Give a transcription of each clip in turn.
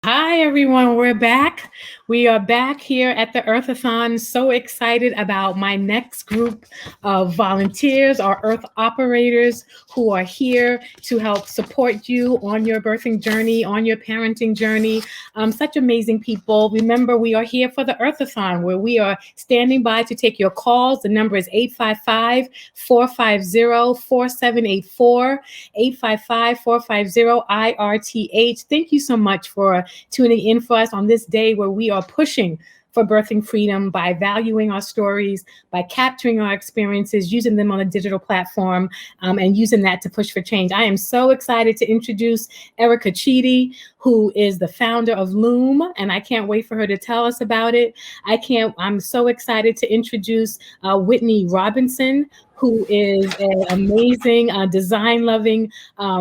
Hi, everyone. We're back. We are back here at the Earthathon. So excited about my next group of volunteers, our Earth operators, who are here to help support you on your birthing journey, on your parenting journey. Such amazing people. Remember, we are here for the Earthathon, where we are standing by to take your calls. The number is 855-450-4784, 855-450-IRTH. Thank you so much for tuning in for us on this day where we are pushing for birthing freedom by valuing our stories, by capturing our experiences, using them on a digital platform, and using that to push for change. I am so excited to introduce Erica Chidi, who is the founder of Loom, and I can't wait for her to tell us about it. I'm so excited to introduce Whitney Robinson, who is an amazing design-loving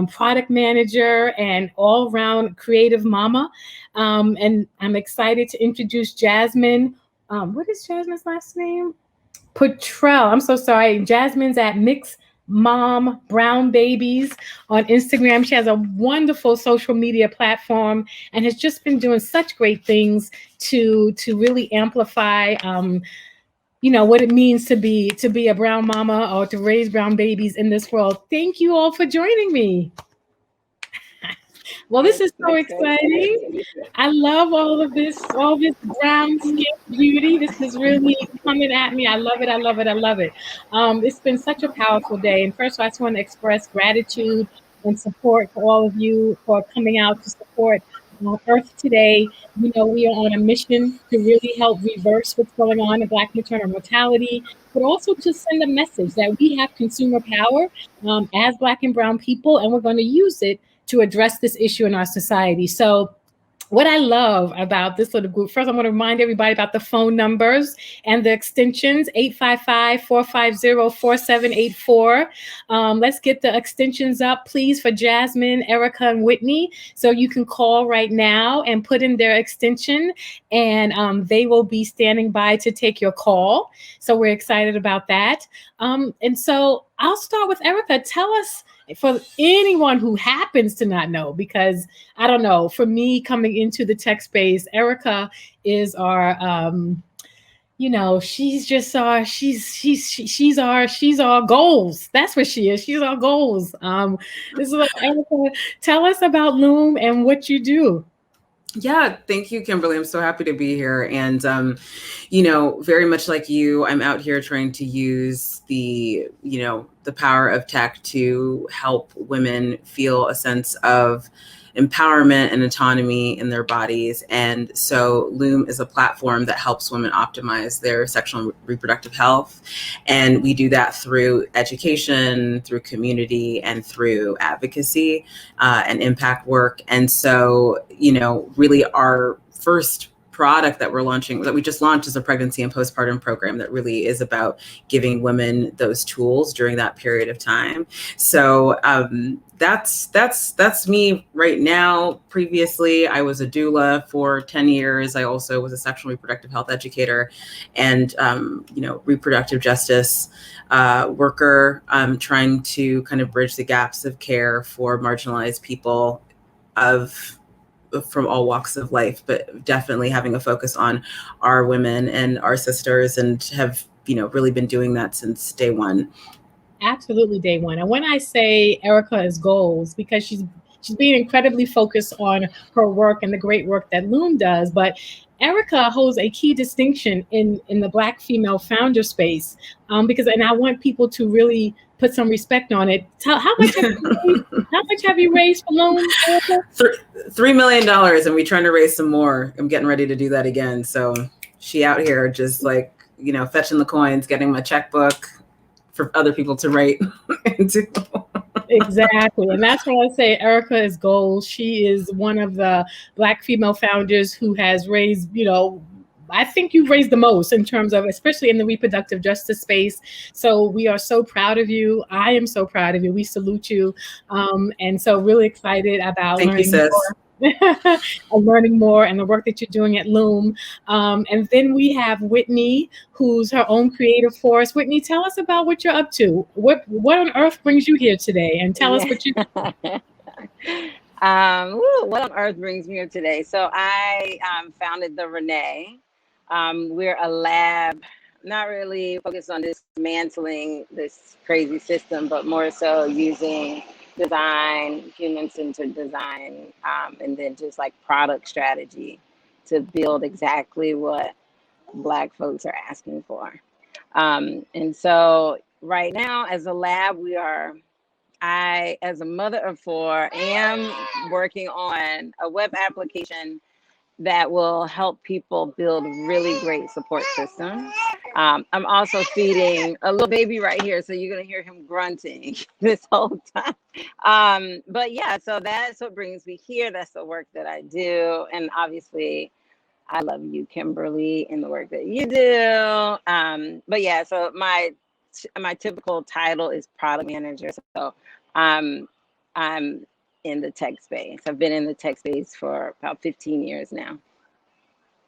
product manager and all-around creative mama. And I'm excited to introduce Jazmyne. What is Jazmyne's last name? Futrell. I'm so sorry. Jazmyne's at Mix Mom Brown Babies on Instagram. She has a wonderful social media platform and has just been doing such great things to really amplify what it means to be a brown mama or to raise brown babies in this world. Thank you all for joining me. Well, this is so exciting. I love all this brown skin beauty. This is really coming at me. I love it. I love it. I love it. It's been such a powerful day. And first, I just want to express gratitude and support for all of you for coming out to support Earth today. We are on a mission to really help reverse what's going on in Black maternal mortality, but also to send a message that we have consumer power as Black and brown people, and we're going to use it to address this issue in our society. So what I love about this little group, first, I want to remind everybody about the phone numbers and the extensions, 855-450-4784. Let's get the extensions up, please, for Jazmyne, Erica, and Whitney. So you can call right now and put in their extension, and they will be standing by to take your call. So we're excited about that. And so I'll start with Erica. Tell us, for anyone who happens to not know, because I don't know, for me coming into the tech space, Erica is our, she's just our, she's our goals. That's what she is. She's our goals. This is what Erica, tell us about Loom and what you do. Yeah, thank you, Kimberly. I'm so happy to be here. And, very much like you, I'm out here trying to use the power of tech to help women feel a sense of empowerment and autonomy in their bodies. And so Loom is a platform that helps women optimize their sexual and reproductive health. And we do that through education, through community, and through advocacy and impact work. And so, really our first product that we just launched, is a pregnancy and postpartum program that really is about giving women those tools during that period of time. So that's me right now. Previously, I was a doula for 10 years. I also was a sexual and reproductive health educator and reproductive justice worker, trying to kind of bridge the gaps of care for marginalized people from all walks of life, but definitely having a focus on our women and our sisters, and have, really been doing that since day one. Absolutely, day one. And when I say Erica is goals, because she's being incredibly focused on her work and the great work that Loom does, but Erica holds a key distinction in the Black female founder space, and I want people to really put some respect on it. How much have you raised for Loom, Erica? $3 million, and we're trying to raise some more. I'm getting ready to do that again. So she out here just fetching the coins, getting my checkbook for other people to write into. Exactly. And that's why I say Erica is gold. She is one of the Black female founders who has raised, I think you've raised the most in terms of, especially in the reproductive justice space. So we are so proud of you. I am so proud of you. We salute you. And so really excited about learning more and the work that you're doing at Loom. And then we have Whitney, who's her own creative force. Whitney, tell us about what you're up to. What on earth brings you here today? And tell us what you What on earth brings me here today? So I founded the Renee. We're a lab, not really focused on dismantling this crazy system, but more so using design, human-centered design, and then just like product strategy to build exactly what Black folks are asking for. And so right now, as a lab, I, as a mother of four, am working on a web application that will help people build really great support systems. I'm also feeding a little baby right here, so you're gonna hear him grunting this whole time. But yeah, so that's what brings me here. That's the work that I do, and obviously, I love you, Kimberly, and the work that you do. But yeah, so my typical title is product manager. So I'm in the tech space. I've been in the tech space for about 15 years now.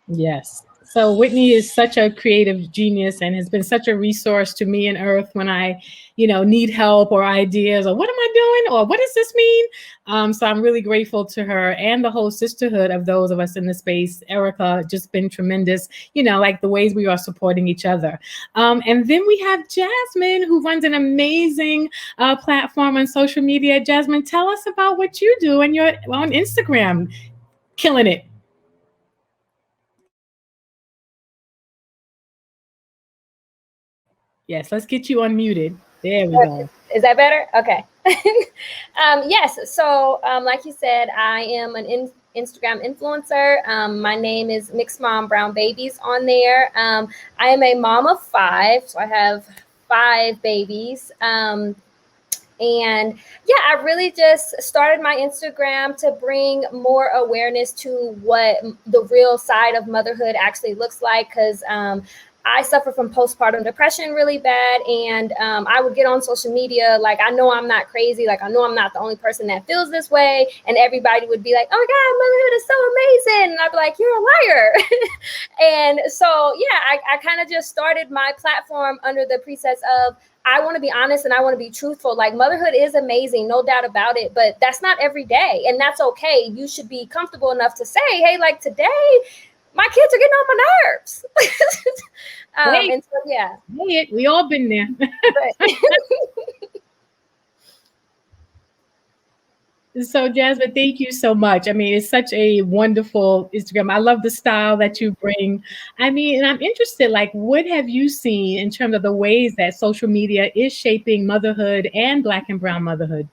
Yes. So Whitney is such a creative genius and has been such a resource to me and Earth when I, need help or ideas or what am I doing or what does this mean? So I'm really grateful to her and the whole sisterhood of those of us in the space. Erica, just been tremendous, like the ways we are supporting each other. And then we have Jazmyne, who runs an amazing platform on social media. Jazmyne, tell us about what you do and you're on Instagram, killing it. Yes, let's get you unmuted. There we go. Is that better? Okay. Yes. So, like you said, I am an Instagram influencer. My name is Mixed Mom Brown Babies on there. I am a mom of 5, so I have 5 babies. And yeah, I really just started my Instagram to bring more awareness to what the real side of motherhood actually looks like, because I suffer from postpartum depression really bad. And I would get on social media, like, I know I'm not crazy. Like, I know I'm not the only person that feels this way. And everybody would be like, oh my God, motherhood is so amazing. And I'd be like, you're a liar. And so, yeah, I kind of just started my platform under the precepts of, I want to be honest and I want to be truthful. Like, motherhood is amazing, no doubt about it, but that's not every day. And that's okay. You should be comfortable enough to say, hey, like, today, my kids are getting on my nerves. And so, yeah. We all been there. So, Jazmyne, thank you so much. I mean, it's such a wonderful Instagram. I love the style that you bring. I mean, and I'm interested, like, what have you seen in terms of the ways that social media is shaping motherhood and Black and brown motherhood?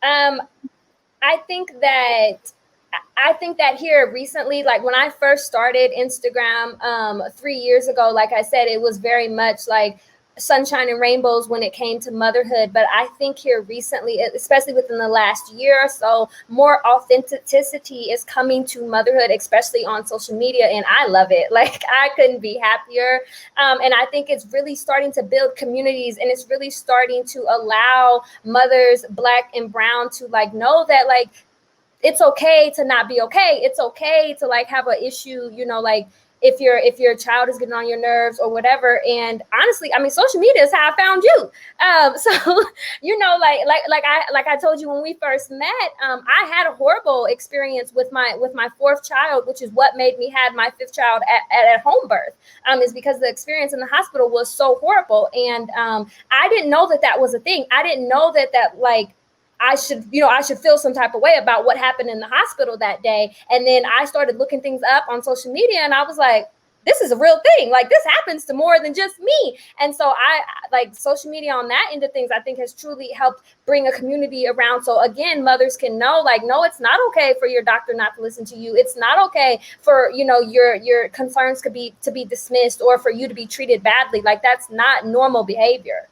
I think that here recently, like when I first started Instagram 3 years ago, like I said, it was very much like sunshine and rainbows when it came to motherhood. But I think here recently, especially within the last year or so, more authenticity is coming to motherhood, especially on social media. And I love it. Like, I couldn't be happier. And I think it's really starting to build communities, and it's really starting to allow mothers, Black and brown, to like know that, like, it's okay to not be okay. It's okay to like have an issue, like if your child is getting on your nerves or whatever. And honestly, I mean, social media is how I found you. So, like I told you when we first met, I had a horrible experience with my 4th child, which is what made me have my 5th child at home birth. Is because the experience in the hospital was so horrible. And I didn't know that was a thing. I didn't know that like, I should feel some type of way about what happened in the hospital that day. And then I started looking things up on social media, and I was like, this is a real thing. Like, this happens to more than just me. And so I like social media on that end of things, I think has truly helped bring a community around. So again, mothers can know, like, no, it's not okay for your doctor not to listen to you. It's not okay for, your concerns to be dismissed or for you to be treated badly. Like, that's not normal behavior.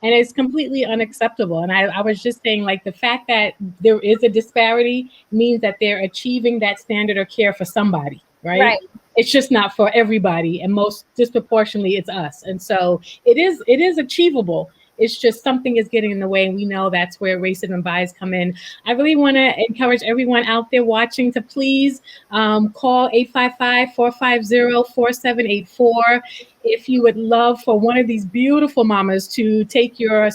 And it's completely unacceptable. And I was just saying, like, the fact that there is a disparity means that they're achieving that standard of care for somebody, right? It's just not for everybody. And most disproportionately, it's us. And so it is achievable. It's just something is getting in the way. And we know that's where racism and bias come in. I really want to encourage everyone out there watching to please call 855-450-4784. if you would love for one of these beautiful mamas to take your,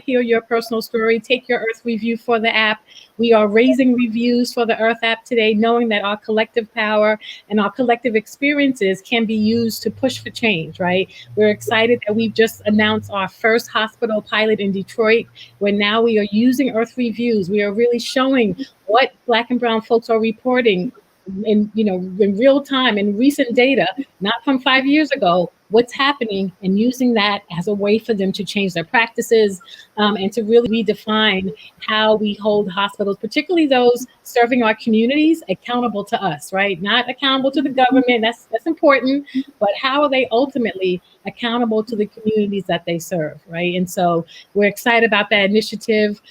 hear your personal story, take your Earth review for the app. We are raising reviews for the Earth app today, knowing that our collective power and our collective experiences can be used to push for change, right? We're excited that we've just announced our first hospital pilot in Detroit, where now we are using Earth reviews. We are really showing what Black and brown folks are reporting in real time, in recent data, not from 5 years ago, what's happening, and using that as a way for them to change their practices, and to really redefine how we hold hospitals, particularly those serving our communities, accountable to us, right? Not accountable to the government, that's important, but how are they ultimately accountable to the communities that they serve, right? And so we're excited about that initiative.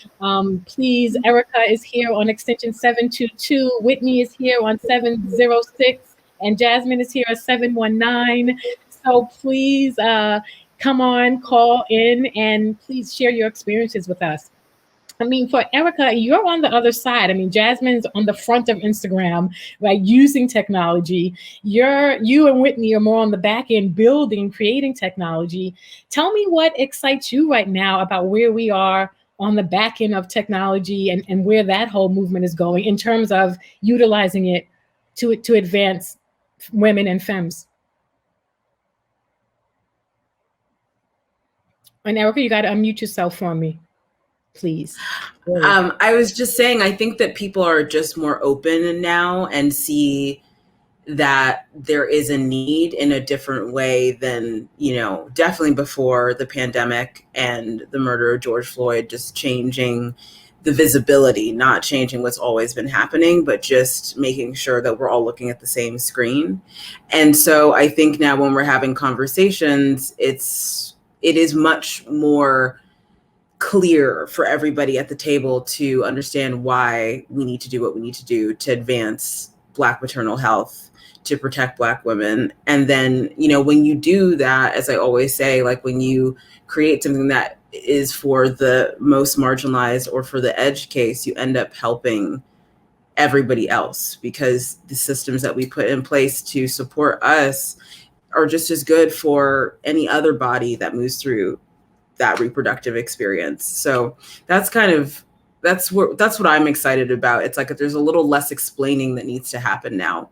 Please, Erica is here on extension 722, Whitney is here on 706, and Jazmyne is here at 719. So please come on, call in, and please share your experiences with us. I mean, for Erica, you're on the other side. I mean, Jazmyne's on the front of Instagram, right, using technology. You and Whitney are more on the back end, building, creating technology. Tell me what excites you right now about where we are on the back end of technology, and where that whole movement is going in terms of utilizing it to advance women and femmes. And Erica, you got to unmute yourself for me, please. I was just saying, I think that people are just more open now and see that there is a need in a different way than, definitely before the pandemic and the murder of George Floyd, just changing the visibility, not changing what's always been happening, but just making sure that we're all looking at the same screen. And so I think now when we're having conversations, it is much more clear for everybody at the table to understand why we need to do what we need to do to advance Black maternal health, to protect Black women. And then, when you do that, as I always say, like when you create something that is for the most marginalized or for the edge case, you end up helping everybody else, because the systems that we put in place to support us are just as good for any other body that moves through that reproductive experience. So that's what I'm excited about. It's like there's a little less explaining that needs to happen now.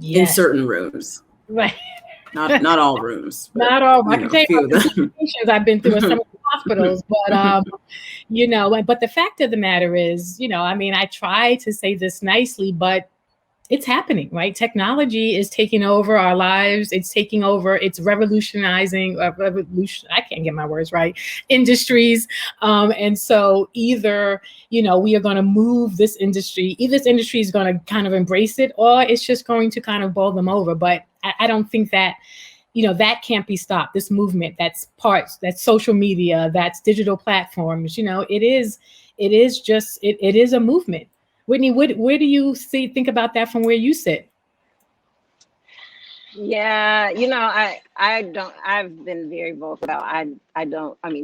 Yes. In certain rooms. Right. Not all rooms. But, not all. I can tell you about the situations I've been through in some of the hospitals, but but the fact of the matter is, I try to say this nicely, but it's happening, right? Technology is taking over our lives. It's revolutionizing, I can't get my words right, industries. And so either, we are going to move this industry, either this industry is going to kind of embrace it, or it's just going to kind of bowl them over. But I don't think that, that can't be stopped. This movement, that's social media, that's digital platforms, it is a movement. Whitney, where do you think about that from where you sit? Yeah, I've been very vocal about,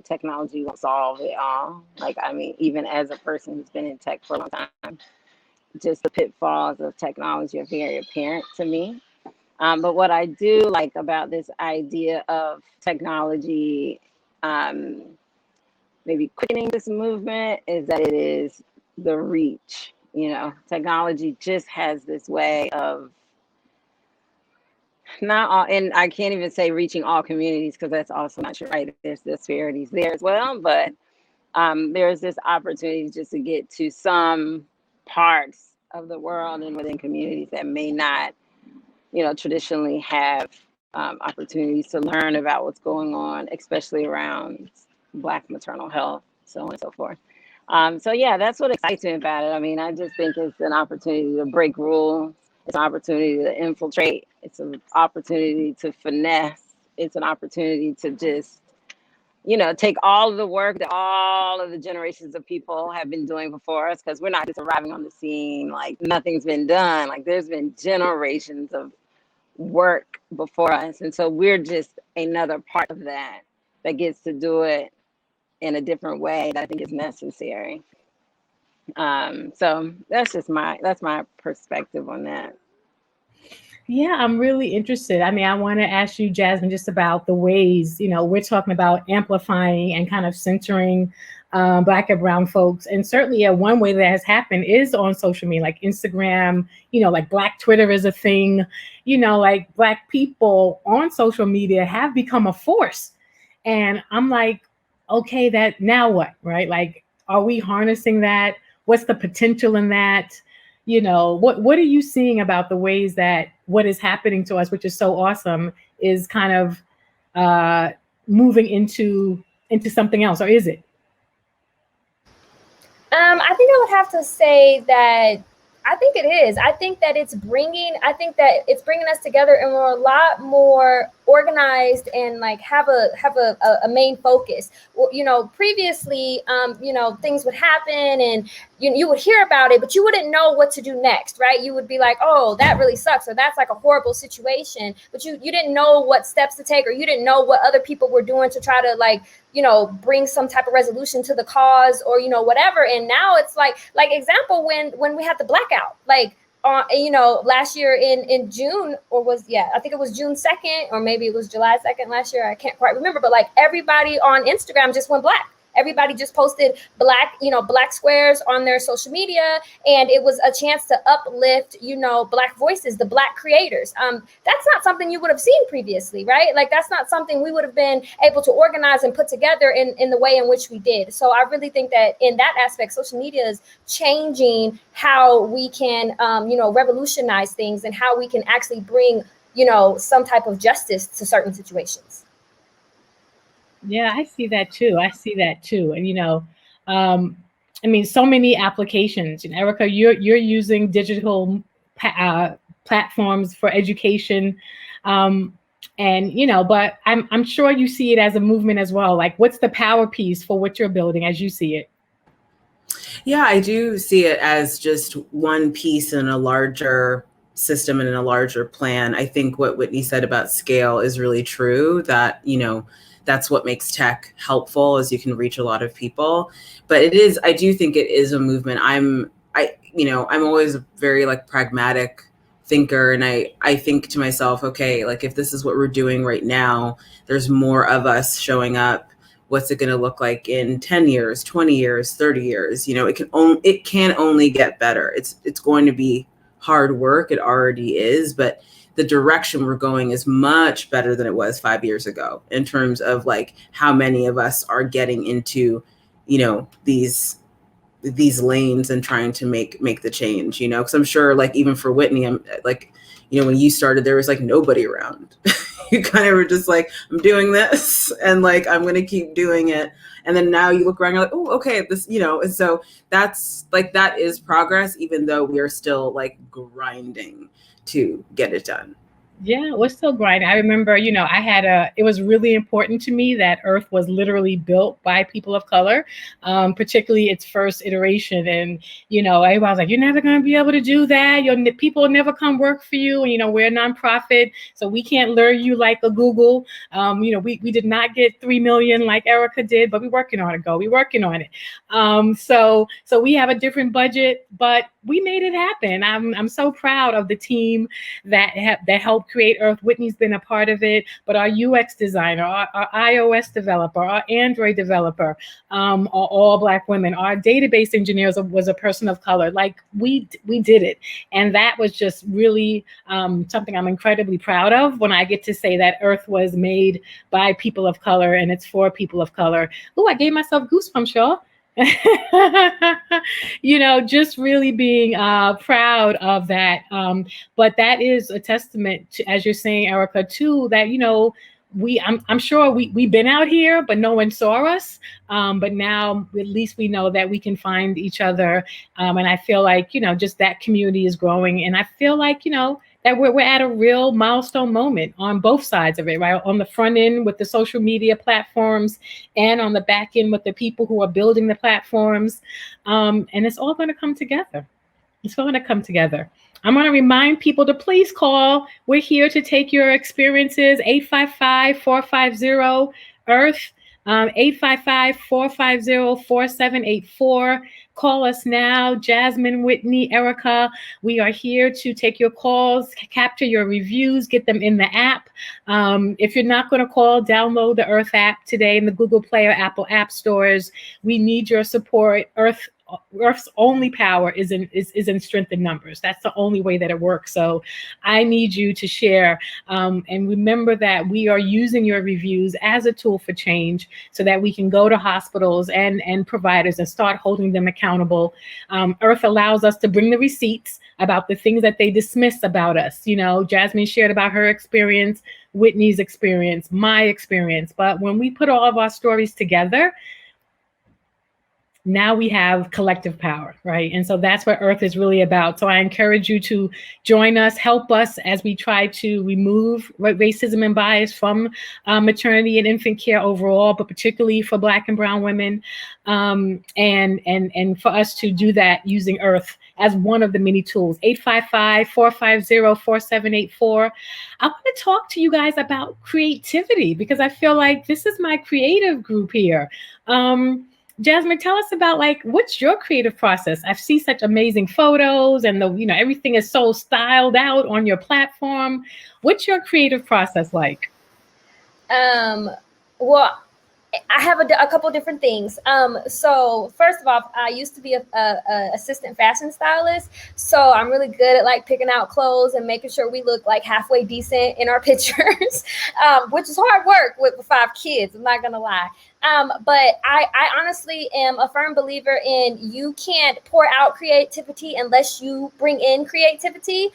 technology won't solve it all. Even as a person who's been in tech for a long time, just the pitfalls of technology are very apparent to me. But what I do like about this idea of technology, maybe quickening this movement, is that it is the reach. Technology just has this way of and I can't even say reaching all communities, because that's also not true, right? There's disparities there as well, but there's this opportunity just to get to some parts of the world and within communities that may not, traditionally have opportunities to learn about what's going on, especially around Black maternal health, so on and so forth. So yeah, that's what excites me about it. I just think it's an opportunity to break rules. It's an opportunity to infiltrate. It's an opportunity to finesse. It's an opportunity to just, take all of the work that all of the generations of people have been doing before us, because we're not just arriving on the scene like nothing's been done. Like there's been generations of work before us. And so we're just another part of that gets to do it in a different way that I think is necessary. So that's my perspective on that. Yeah, I'm really interested. I mean, I want to ask you, Jazmyne, just about the ways, we're talking about amplifying and kind of centering Black and Brown folks. And certainly one way that has happened is on social media, like Instagram, like Black Twitter is a thing, like Black people on social media have become a force. And I'm like, okay, that now what, right? Like, are we harnessing that? What's the potential in that? What are you seeing about the ways that what is happening to us, which is so awesome, is kind of moving into something else, or is it? I think I would have to say that I think it is. I think that it's bringing us together, and we're a lot more organized and like have a main focus. Well, previously, things would happen and you would hear about it, but you wouldn't know what to do next, right? You would be like, oh, that really sucks, or that's like a horrible situation, but you didn't know what steps to take, or you didn't know what other people were doing to try to bring some type of resolution to the cause, or whatever. And now it's like example, when we had the blackout, last year in June, I think it was June 2nd, or maybe it was July 2nd last year. I can't quite remember, but everybody on Instagram just went black. Everybody just posted black squares on their social media, and it was a chance to uplift, Black voices, the Black creators. That's not something you would have seen previously, right? Like, that's not something we would have been able to organize and put together in the way in which we did. So I really think that in that aspect, social media is changing how we can, revolutionize things, and how we can actually bring, some type of justice to certain situations. Yeah, I see that too. And I mean, so many applications. And Erica, you're using digital platforms for education, but I'm sure you see it as a movement as well. Like, what's the power piece for what you're building as you see it? Yeah, I do see it as just one piece in a larger system and in a larger plan. I think what Whitney said about scale is really true, that, that's what makes tech helpful, is you can reach a lot of people. But I do think it is a movement. I'm always a very pragmatic thinker. And I think to myself, okay, if this is what we're doing right now, there's more of us showing up. What's it going to look like in 10 years, 20 years, 30 years? It can only get better. It's going to be hard work. It already is, but the direction we're going is much better than it was 5 years ago, in terms of how many of us are getting into, these lanes and trying to make the change, because I'm sure even for Whitney, I'm when you started, there was nobody around. You kind of were just I'm doing this, and I'm going to keep doing it. And then now you look around, you're like, oh, okay, this, and so that's that is progress, even though we are still grinding to get it done. Yeah, we're still grinding. I remember, it was really important to me that Irth was literally built by people of color, particularly its first iteration. And, everybody was like, you're never going to be able to do that. People will never come work for you. And, we're a nonprofit, so we can't lure you like a Google. We did not get 3 million like Erica did, but we're working on it, We're working on it. So we have a different budget, but we made it happen. I'm so proud of the team that helped create Irth. Whitney's been a part of it, but our UX designer, our iOS developer, our Android developer, are all Black women. Our database engineer was a person of color. We did it, and that was just really something I'm incredibly proud of, when I get to say that Irth was made by people of color and it's for people of color. Oh, I gave myself goosebumps, y'all. Just really being proud of that. But that is a testament to, as you're saying, Erica, too, that, I'm sure we've been out here, but no one saw us. But now at least we know that we can find each other. And I feel just that community is growing. And I feel that we're at a real milestone moment on both sides of it, right? On the front end with the social media platforms, and on the back end with the people who are building the platforms. And it's all going to come together. I'm going to remind people to please call. We're here to take your experiences, 855-450-EARTH. 855-450-4784. Call us now. Jazmyne, Whitney, Erica, we are here to take your calls, capture your reviews, get them in the app. If you're not going to call, download the Irth app today in the Google Play or Apple app stores. We need your support. Earth's only power is in strength in numbers. That's the only way that it works. So I need you to share, and remember that we are using your reviews as a tool for change so that we can go to hospitals and providers and start holding them accountable. Irth allows us to bring the receipts about the things that they dismiss about us. You know, Jazmyne shared about her experience, Whitney's experience, my experience. But when we put all of our stories together, now we have collective power, right? And so that's what Irth is really about. So I encourage you to join us, help us as we try to remove racism and bias from maternity and infant care overall, but particularly for Black and Brown women, and for us to do that using Irth as one of the many tools. 855-450-4784. I want to talk to you guys about creativity because I feel like this is my creative group here. Jazmyne, tell us about what's your creative process? I see such amazing photos and everything is so styled out on your platform. What's your creative process like? Well, I have a couple different things. So first of all, I used to be a assistant fashion stylist. So I'm really good at picking out clothes and making sure we look halfway decent in our pictures, which is hard work with 5 kids. I'm not going to lie. But I honestly am a firm believer in you can't pour out creativity unless you bring in creativity.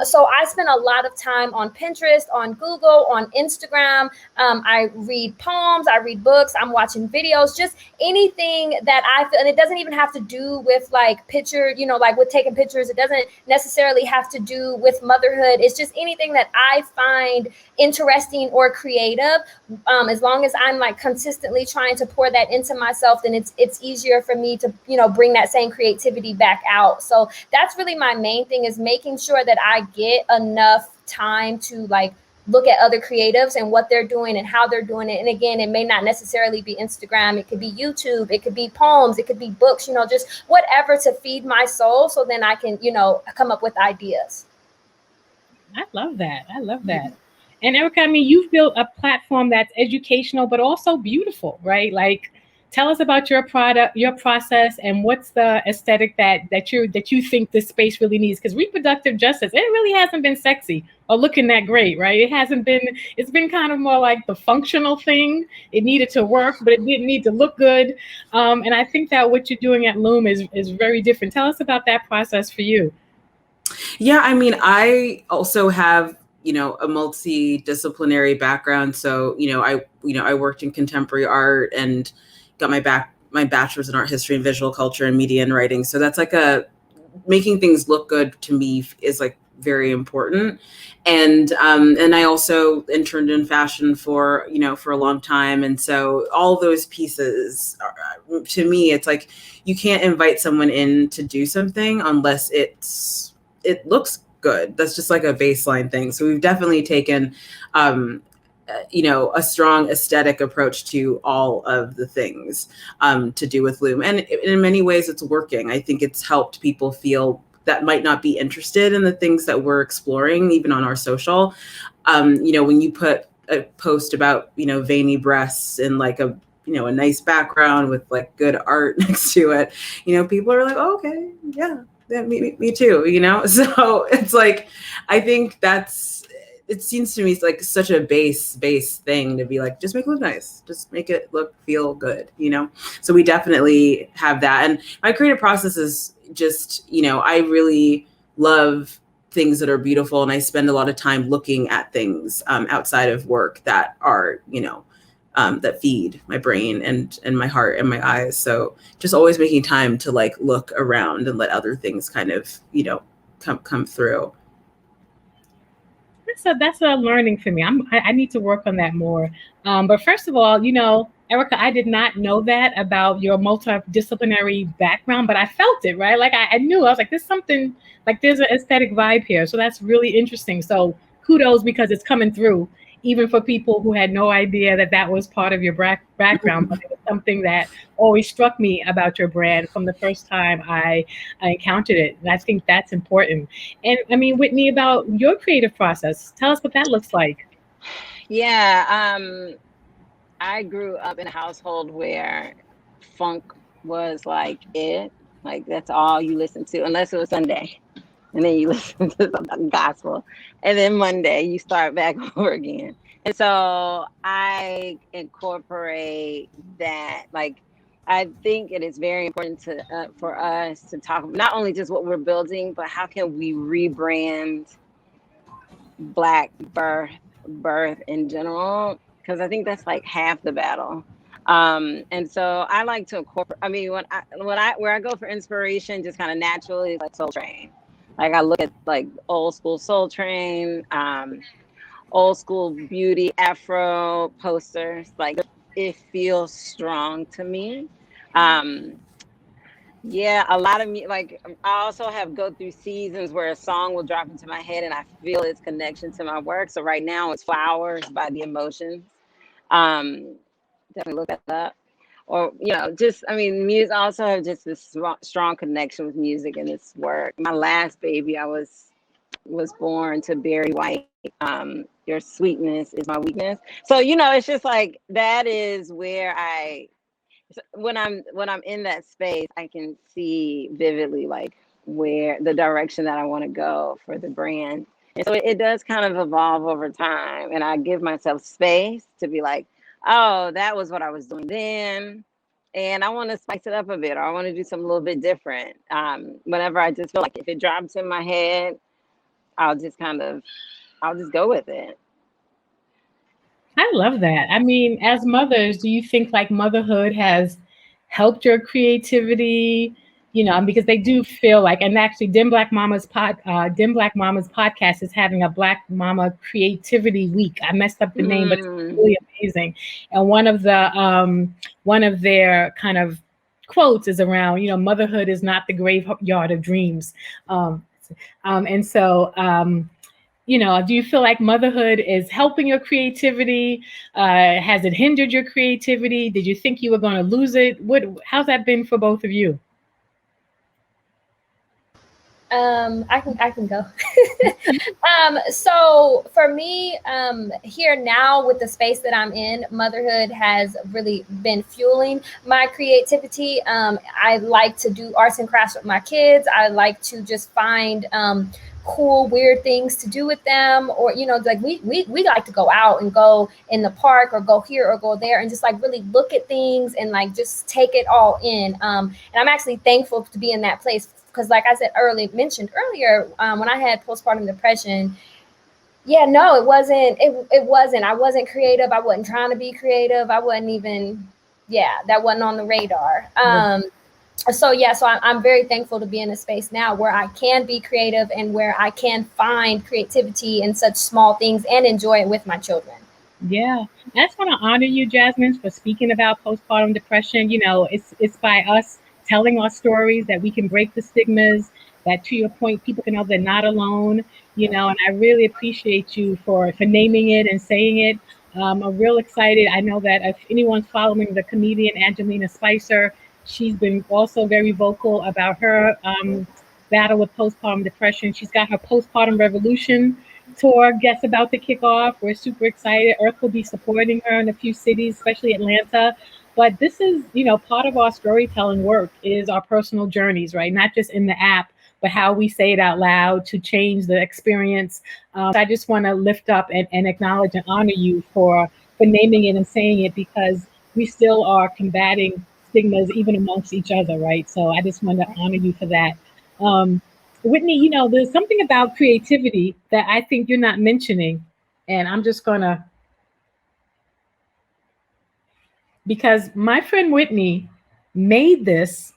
So I spend a lot of time on Pinterest, on Google, on Instagram. I read poems, I read books, I'm watching videos, just anything that I feel, and it doesn't even have to do with picture, with taking pictures. It doesn't necessarily have to do with motherhood. It's just anything that I find interesting or creative. As long as I'm consistently trying to pour that into myself, then it's easier for me to bring that same creativity back out. So that's really my main thing, is making sure that I get enough time to look at other creatives and what they're doing and how they're doing it. And again, it may not necessarily be Instagram, it could be YouTube, it could be poems, it could be books, just whatever to feed my soul, so then I can come up with ideas. I love that. And Erica, you've built a platform that's educational, but also beautiful, right? Tell us about your product, your process, and what's the aesthetic that you think this space really needs? Because reproductive justice, it really hasn't been sexy or looking that great, right? It's been kind of more like the functional thing. It needed to work, but it didn't need to look good. And I think that what you're doing at Loom is very different. Tell us about that process for you. Yeah, I also have a multidisciplinary background. So, I worked in contemporary art and got my bachelor's in art history and visual culture and media and writing. So that's making things look good to me is very important. And I also interned in fashion for a long time. And so all those pieces to me, it's you can't invite someone in to do something unless it looks good. That's just a baseline thing. So we've definitely taken, a strong aesthetic approach to all of the things to do with Loom. And in many ways it's working. I think it's helped people feel that might not be interested in the things that we're exploring, even on our social. When you put a post about, veiny breasts and a nice background with like good art next to it, people are like, oh, okay, yeah, me too, So it's like, I think it seems to me it's like such a base thing to be like, just make it look nice, just make it feel good, So we definitely have that. And my creative process is just, I really love things that are beautiful. And I spend a lot of time looking at things outside of work that are, that feed my brain and my heart and my eyes. So just always making time to look around and let other things kind of, come through. That's a learning for me. I need to work on that more. But first of all, Erica, I did not know that about your multidisciplinary background, but I felt it, right? I knew, I was like, there's something, there's an aesthetic vibe here. So that's really interesting. So kudos, because it's coming through even for people who had no idea that that was part of your background. But it was something that always struck me about your brand from the first time I encountered it. And I think that's important. And I mean, Whitney, about your creative process, tell us what that looks like. Yeah, I grew up in a household where funk was like it, like that's all you listen to, unless it was Sunday, and then you listen to the gospel, and then Monday you start back over again. And so I incorporate that. Like, I think it is very important to for us to talk not only just what we're building, but how can we rebrand Black birth in general, because I think that's like half the battle. And so I like to incorporate. I mean, where I go for inspiration, just kind of naturally, like Soul Train. Like, I look at like old school Soul Train, old school beauty Afro posters. Like, it feels strong to me. Yeah, a lot of me, like, I also have go through seasons where a song will drop into my head and I feel its connection to my work. So right now it's Flowers by The Emotions. Um, Definitely look that up. Or, just, I mean, music, I also have just this strong connection with music and its work. My last baby, I was born to Barry White. Your sweetness is my weakness. So, it's just like, that is where when I'm in that space, I can see vividly like where the direction that I want to go for the brand. And so it does kind of evolve over time, and I give myself space to be like, oh, that was what I was doing then, and I want to spice it up a bit, or I want to do something a little bit different. Whenever I just feel like if it drops in my head, I'll just go with it. I love that. I mean, as mothers, do you think like motherhood has helped your creativity? Because they do feel like, and actually, Dim Black Mama's podcast is having a Black Mama Creativity Week. I messed up the name, but it's really amazing. And one of their kind of quotes is around, motherhood is not the graveyard of dreams. And so. Do you feel like motherhood is helping your creativity? Has it hindered your creativity? Did you think you were going to lose it? How's that been for both of you? I can go. So for me, here now with the space that I'm in, motherhood has really been fueling my creativity. I like to do arts and crafts with my kids. I like to just find cool, weird things to do with them, or like we like to go out and go in the park or go here or go there and just like really look at things and like just take it all in. And I'm actually thankful to be in that place. Because like I mentioned earlier, when I had postpartum depression, it wasn't. I wasn't creative. I wasn't trying to be creative. I wasn't even, that wasn't on the radar. So I'm very thankful to be in a space now where I can be creative and where I can find creativity in such small things and enjoy it with my children. Yeah, I just want to honor you, Jazmyne, for speaking about postpartum depression. It's by us telling our stories that we can break the stigmas, that to your point, people can know they're not alone, and I really appreciate you for naming it and saying it. I'm real excited. I know that if anyone's following the comedian Angelina Spicer, she's been also very vocal about her battle with postpartum depression. She's got her postpartum revolution tour guests about to kick off. We're super excited. Irth will be supporting her in a few cities, especially Atlanta. But this is, part of our storytelling work is our personal journeys, right? Not just in the app, but how we say it out loud to change the experience. I just want to lift up and acknowledge and honor you for naming it and saying it, because we still are combating stigmas even amongst each other, right? So I just want to honor you for that. Whitney, there's something about creativity that I think you're not mentioning, and I'm just gonna, because my friend Whitney made this.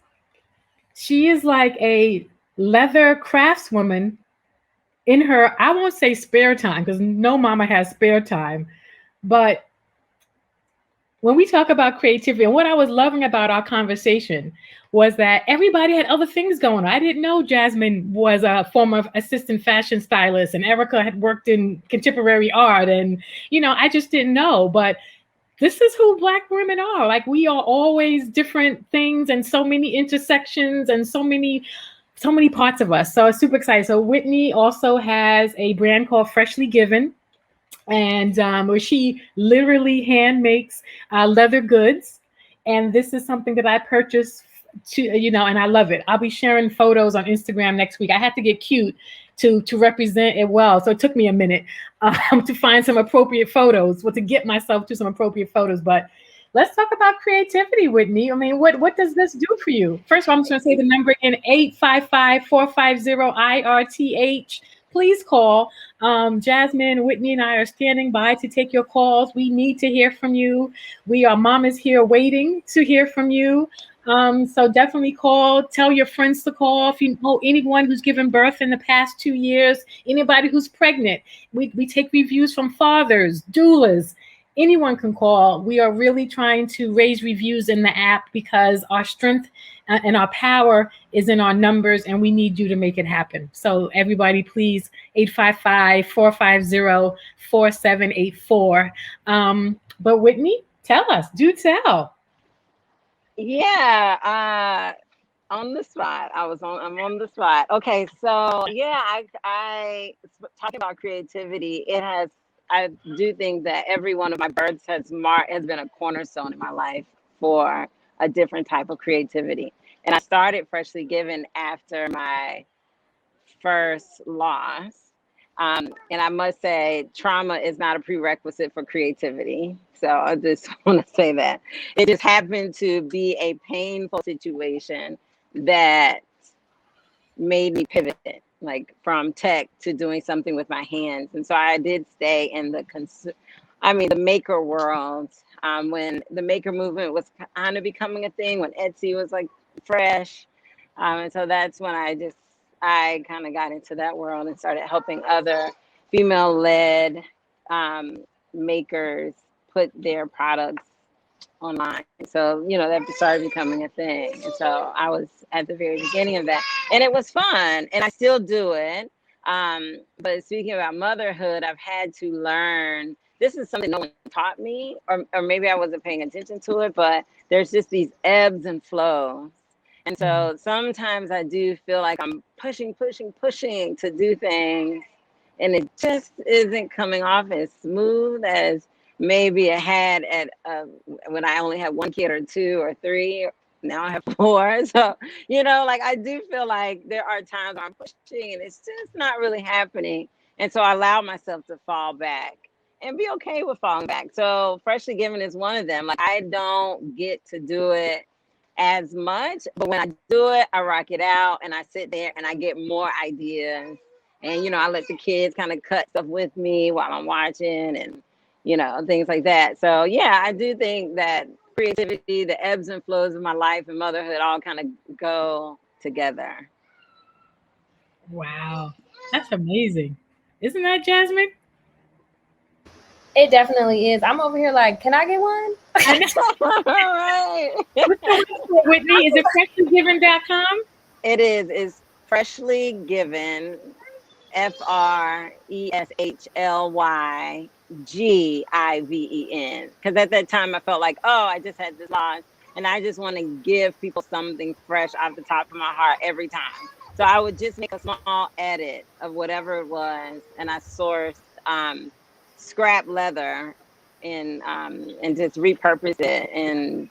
She is like a leather craftswoman in her, I won't say spare time, because no mama has spare time, but when we talk about creativity, and what I was loving about our conversation was that everybody had other things going on. I didn't know Jazmyne was a former assistant fashion stylist and Erica had worked in contemporary art. And, I just didn't know. But this is who Black women are. Like, we are always different things and so many intersections and so many parts of us. So super excited. So Whitney also has a brand called Freshly Given, and where she literally hand makes leather goods. And this is something that I purchased and I love it. I'll be sharing photos on Instagram next week. I had to get cute to represent it well. So it took me a minute to find some appropriate photos, to get myself to some appropriate photos. But let's talk about creativity, Whitney. I mean, what does this do for you? First of all, I'm just going to say the number again, 855-450-IRTH. Please call. Jazmyne, Whitney, and I are standing by to take your calls. We need to hear from you. Our mom is here waiting to hear from you. So definitely call. Tell your friends to call. If you know anyone who's given birth in the past 2 years, anybody who's pregnant, we take reviews from fathers, doulas. Anyone can call. We are really trying to raise reviews in the app because our strength and our power is in our numbers, and we need you to make it happen. So everybody, please, 855-450-4784. But Whitney, tell us. Do tell. Yeah, on the spot. I'm on the spot. Okay, so yeah, I talking about creativity. I do think that every one of my births has been a cornerstone in my life for a different type of creativity. And I started Freshly Given after my first loss. And I must say, trauma is not a prerequisite for creativity. So I just want to say that. It just happened to be a painful situation that made me pivot, like from tech to doing something with my hands. And so I did stay in the maker world when the maker movement was kind of becoming a thing, when Etsy was like fresh. And so that's when I kind of got into that world and started helping other female-led makers put their products online. So, that started becoming a thing. And so I was at the very beginning of that. And it was fun. And I still do it. But speaking about motherhood, I've had to learn. This is something no one taught me, or maybe I wasn't paying attention to it, but there's just these ebbs and flows. And so sometimes I do feel like I'm pushing to do things, and it just isn't coming off as smooth as maybe it had when I only had one kid or two or three. Now I have four. So, I do feel like there are times where I'm pushing and it's just not really happening. And so I allow myself to fall back and be okay with falling back. So Freshly Given is one of them. Like, I don't get to do it as much, but when I do it, I rock it out and I sit there and I get more ideas. And, I let the kids kind of cut stuff with me while I'm watching and, things like that. So, yeah, I do think that creativity, the ebbs and flows of my life and motherhood all kind of go together. Wow. That's amazing. Isn't that, Jazmyne? It definitely is. I'm over here like, can I get one? Right. Whitney, is it freshlygiven.com? It is. It's Freshly Given, FreshlyGiven. Because at that time I felt like, I just had this loss and I just want to give people something fresh off the top of my heart every time. So I would just make a small edit of whatever it was, and I sourced scrap leather and just repurposed it, and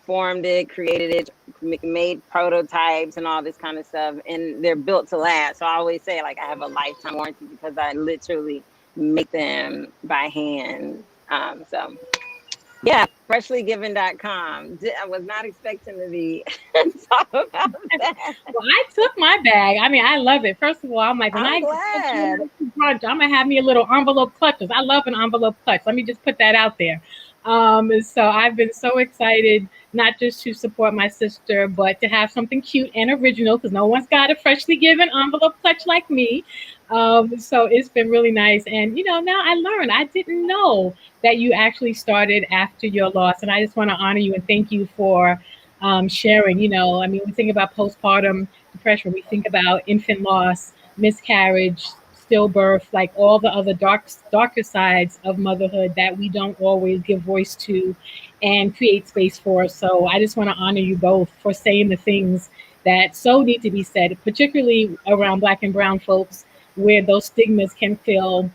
formed it, created it, made prototypes and all this kind of stuff, and they're built to last. So I always say, like, I have a lifetime warranty because I literally make them by hand. So freshlygiven.com. I was not expecting to be talk about that. Well, I took my bag. I mean, I love it. First of all, I'm like, I'm glad. I'm gonna have me a little envelope clutch. I love an envelope clutch. Let me just put that out there. So I've been so excited not just to support my sister, but to have something cute and original, because no one's got a freshly given envelope clutch like me. So it's been really nice. And, now I learned, I didn't know that you actually started after your loss. And I just want to honor you and thank you for sharing. We think about postpartum depression, we think about infant loss, miscarriage, stillbirth, like all the other darker sides of motherhood that we don't always give voice to and create space for. So I just want to honor you both for saying the things that so need to be said, particularly around Black and brown folks, where those stigmas can feel,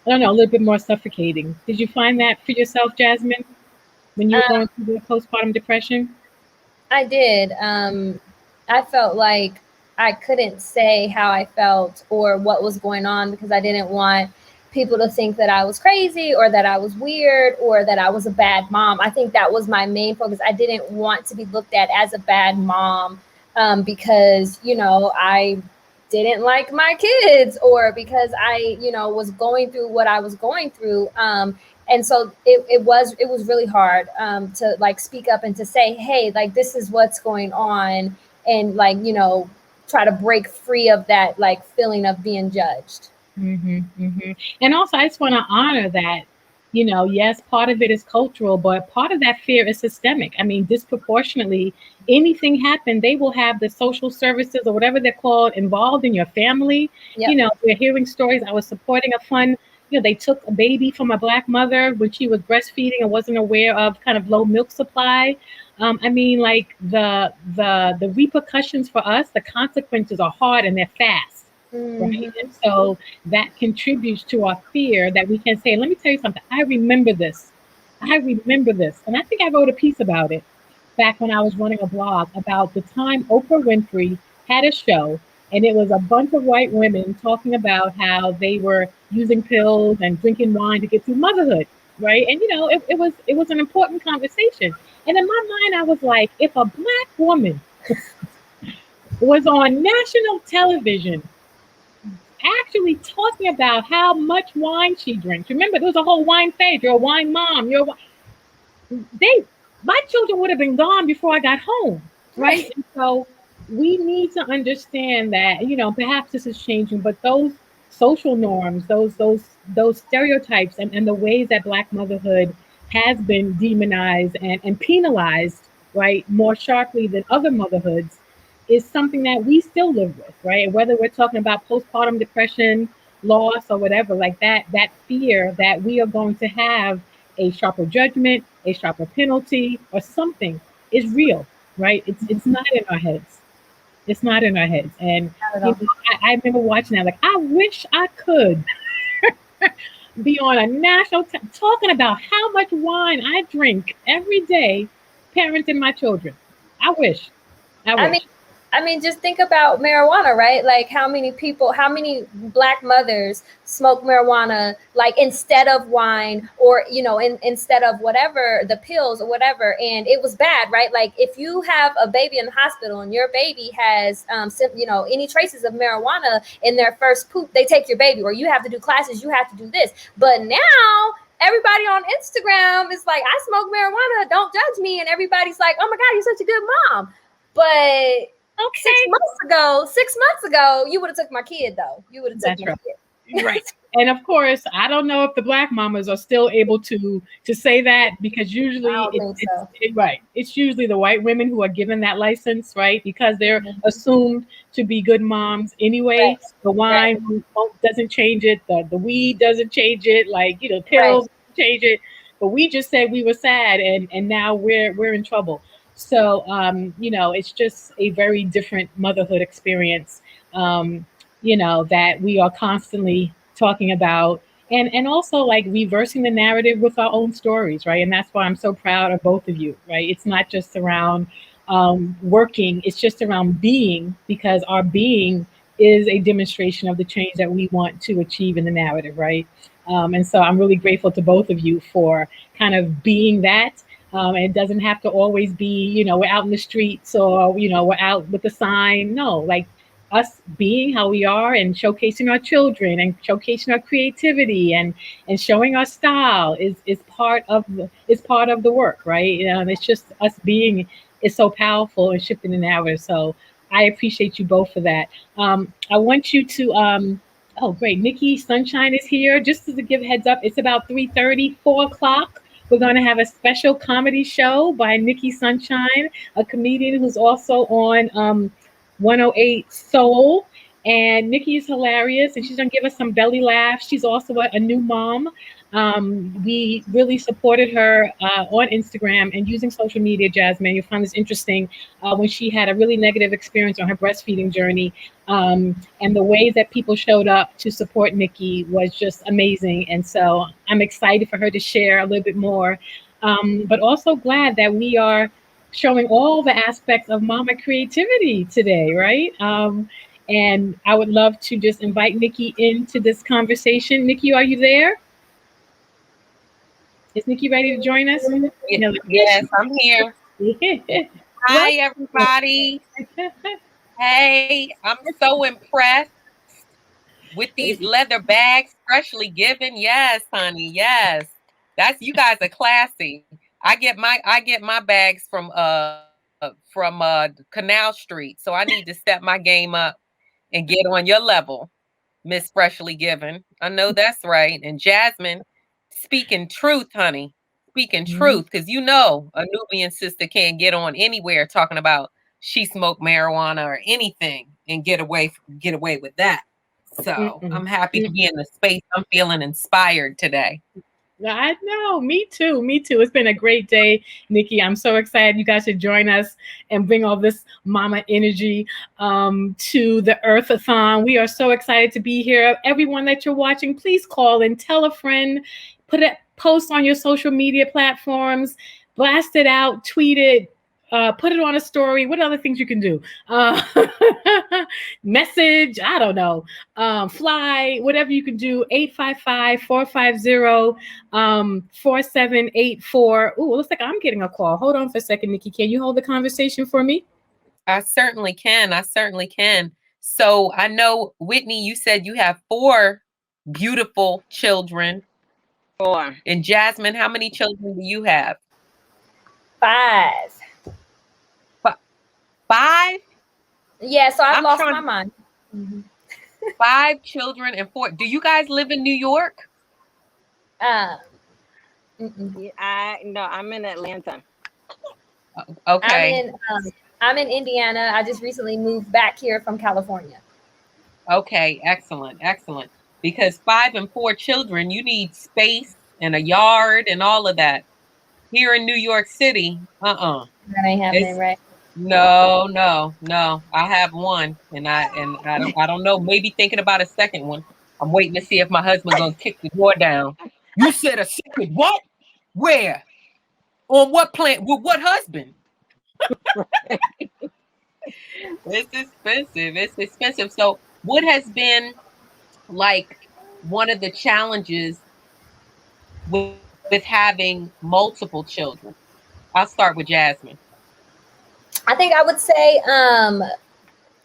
I don't know, a little bit more suffocating. Did you find that for yourself, Jazmyne, when you were going through the postpartum depression? I did. I felt like I couldn't say how I felt or what was going on because I didn't want people to think that I was crazy or that I was weird or that I was a bad mom. I think that was my main focus. I didn't want to be looked at as a bad mom because, I didn't like my kids or because I, was going through what I was going through. And so it was really hard to like speak up and to say, hey, like, this is what's going on. And like, try to break free of that like feeling of being judged. And also, I just want to honor that, yes, part of it is cultural, but part of that fear is systemic. I mean, disproportionately, anything happen, they will have the social services or whatever they're called involved in your family. Yep. We're hearing stories. I was supporting a fund. They took a baby from a Black mother when she was breastfeeding and wasn't aware of kind of low milk supply. Like the repercussions for us, the consequences are hard and they're fast. Right. And so that contributes to our fear that we can say, let me tell you something. I remember this. And I think I wrote a piece about it back when I was running a blog about the time Oprah Winfrey had a show. And it was a bunch of white women talking about how they were using pills and drinking wine to get through motherhood. Right. And, it was an important conversation. And in my mind, I was like, if a Black woman was on national television actually talking about how much wine she drinks. Remember, there was a whole wine phase. You're a wine mom. My children would have been gone before I got home, right? And so we need to understand that, perhaps this is changing, but those social norms, those stereotypes and the ways that Black motherhood has been demonized and penalized, right, more sharply than other motherhoods, is something that we still live with, right? Whether we're talking about postpartum depression, loss, or whatever, like that fear that we are going to have a sharper judgment, a sharper penalty, or something is real, right? It's not in our heads. It's not in our heads. And I remember watching that, like, I wish I could be on a national talking about how much wine I drink every day, parenting my children. I wish. I mean, just think about marijuana, right? Like how many Black mothers smoke marijuana, like instead of wine or, instead of whatever, the pills or whatever. And it was bad, right? Like if you have a baby in the hospital and your baby has, any traces of marijuana in their first poop, they take your baby, or you have to do classes, you have to do this. But now everybody on Instagram is like, I smoke marijuana, don't judge me. And everybody's like, oh my God, you're such a good mom. But okay. 6 months ago, you would have took my kid, though. You would have took my kid. Right. And of course, I don't know if the Black mamas are still able to say that, because usually it's usually the white women who are given that license, right? Because they're assumed to be good moms anyway. Right. The wine doesn't change it. The weed doesn't change it. Like, pills change it. But we just said we were sad and now we're in trouble. So, it's just a very different motherhood experience, that we are constantly talking about and also like reversing the narrative with our own stories, right? And that's why I'm so proud of both of you, right? It's not just around working, it's just around being, because our being is a demonstration of the change that we want to achieve in the narrative, right? And so I'm really grateful to both of you for kind of being that. And it doesn't have to always be, we're out in the streets or, we're out with a sign. No, like us being how we are and showcasing our children and showcasing our creativity and showing our style is part of the work, right? It's just us being is so powerful and shifting the narrative. So I appreciate you both for that. I want you to oh great, Nikki Sunshine is here. Just to give heads up, it's about 3:30, 4 o'clock. We're going to have a special comedy show by Nikki Sunshine, a comedian who's also on 108 Soul. And Nikki is hilarious, and she's going to give us some belly laughs. She's also a new mom. We really supported her on Instagram and using social media, Jazmyne. You'll find this interesting when she had a really negative experience on her breastfeeding journey. And the ways that people showed up to support Nikki was just amazing. And so I'm excited for her to share a little bit more, but also glad that we are showing all the aspects of mama creativity today, right? And I would love to just invite Nikki into this conversation. Nikki, are you there? Is Nikki ready to join us? Yes, I'm here. Hi, everybody. Hey, I'm so impressed with these leather bags, freshly given. Yes, honey. Yes, that's you guys are classy. I get my bags from Canal Street, so I need to step my game up and get on your level, Miss Freshly Given. I know that's right. And Jazmyne, speaking truth, honey. Speaking truth, because you know a Nubian sister can't get on anywhere talking about she smoked marijuana or anything and get away with that. So I'm happy to be in the space. I'm feeling inspired today. I know, me too. It's been a great day, Nikki. I'm so excited you guys should join us and bring all this mama energy to the Earth-a-thon. We are so excited to be here. Everyone that you're watching, please call and tell a friend, put a post on your social media platforms, blast it out, tweet it, put it on a story. What other things you can do? Message, I don't know. Fly, whatever you can do. 855-450-4784. Ooh, looks like I'm getting a call. Hold on for a second, Nikki. Can you hold the conversation for me? I certainly can. So I know, Whitney, you said you have 4 beautiful children. 4. And Jazmyne, how many children do you have? 5. 5? Yeah, so I've lost my mind. 5 children and 4. Do you guys live in New York? No, I'm in Atlanta. Okay. I'm in Indiana. I just recently moved back here from California. Okay, excellent. Because 5 and 4 children, you need space and a yard and all of that. Here in New York City, That ain't happening, right? No. I have one, and I don't know. Maybe thinking about a second one. I'm waiting to see if my husband gonna kick the door down. You said a second what? Where? On what plant? With what husband? It's expensive. So, what has been like one of the challenges with having multiple children? I'll start with Jazmyne. I think I would say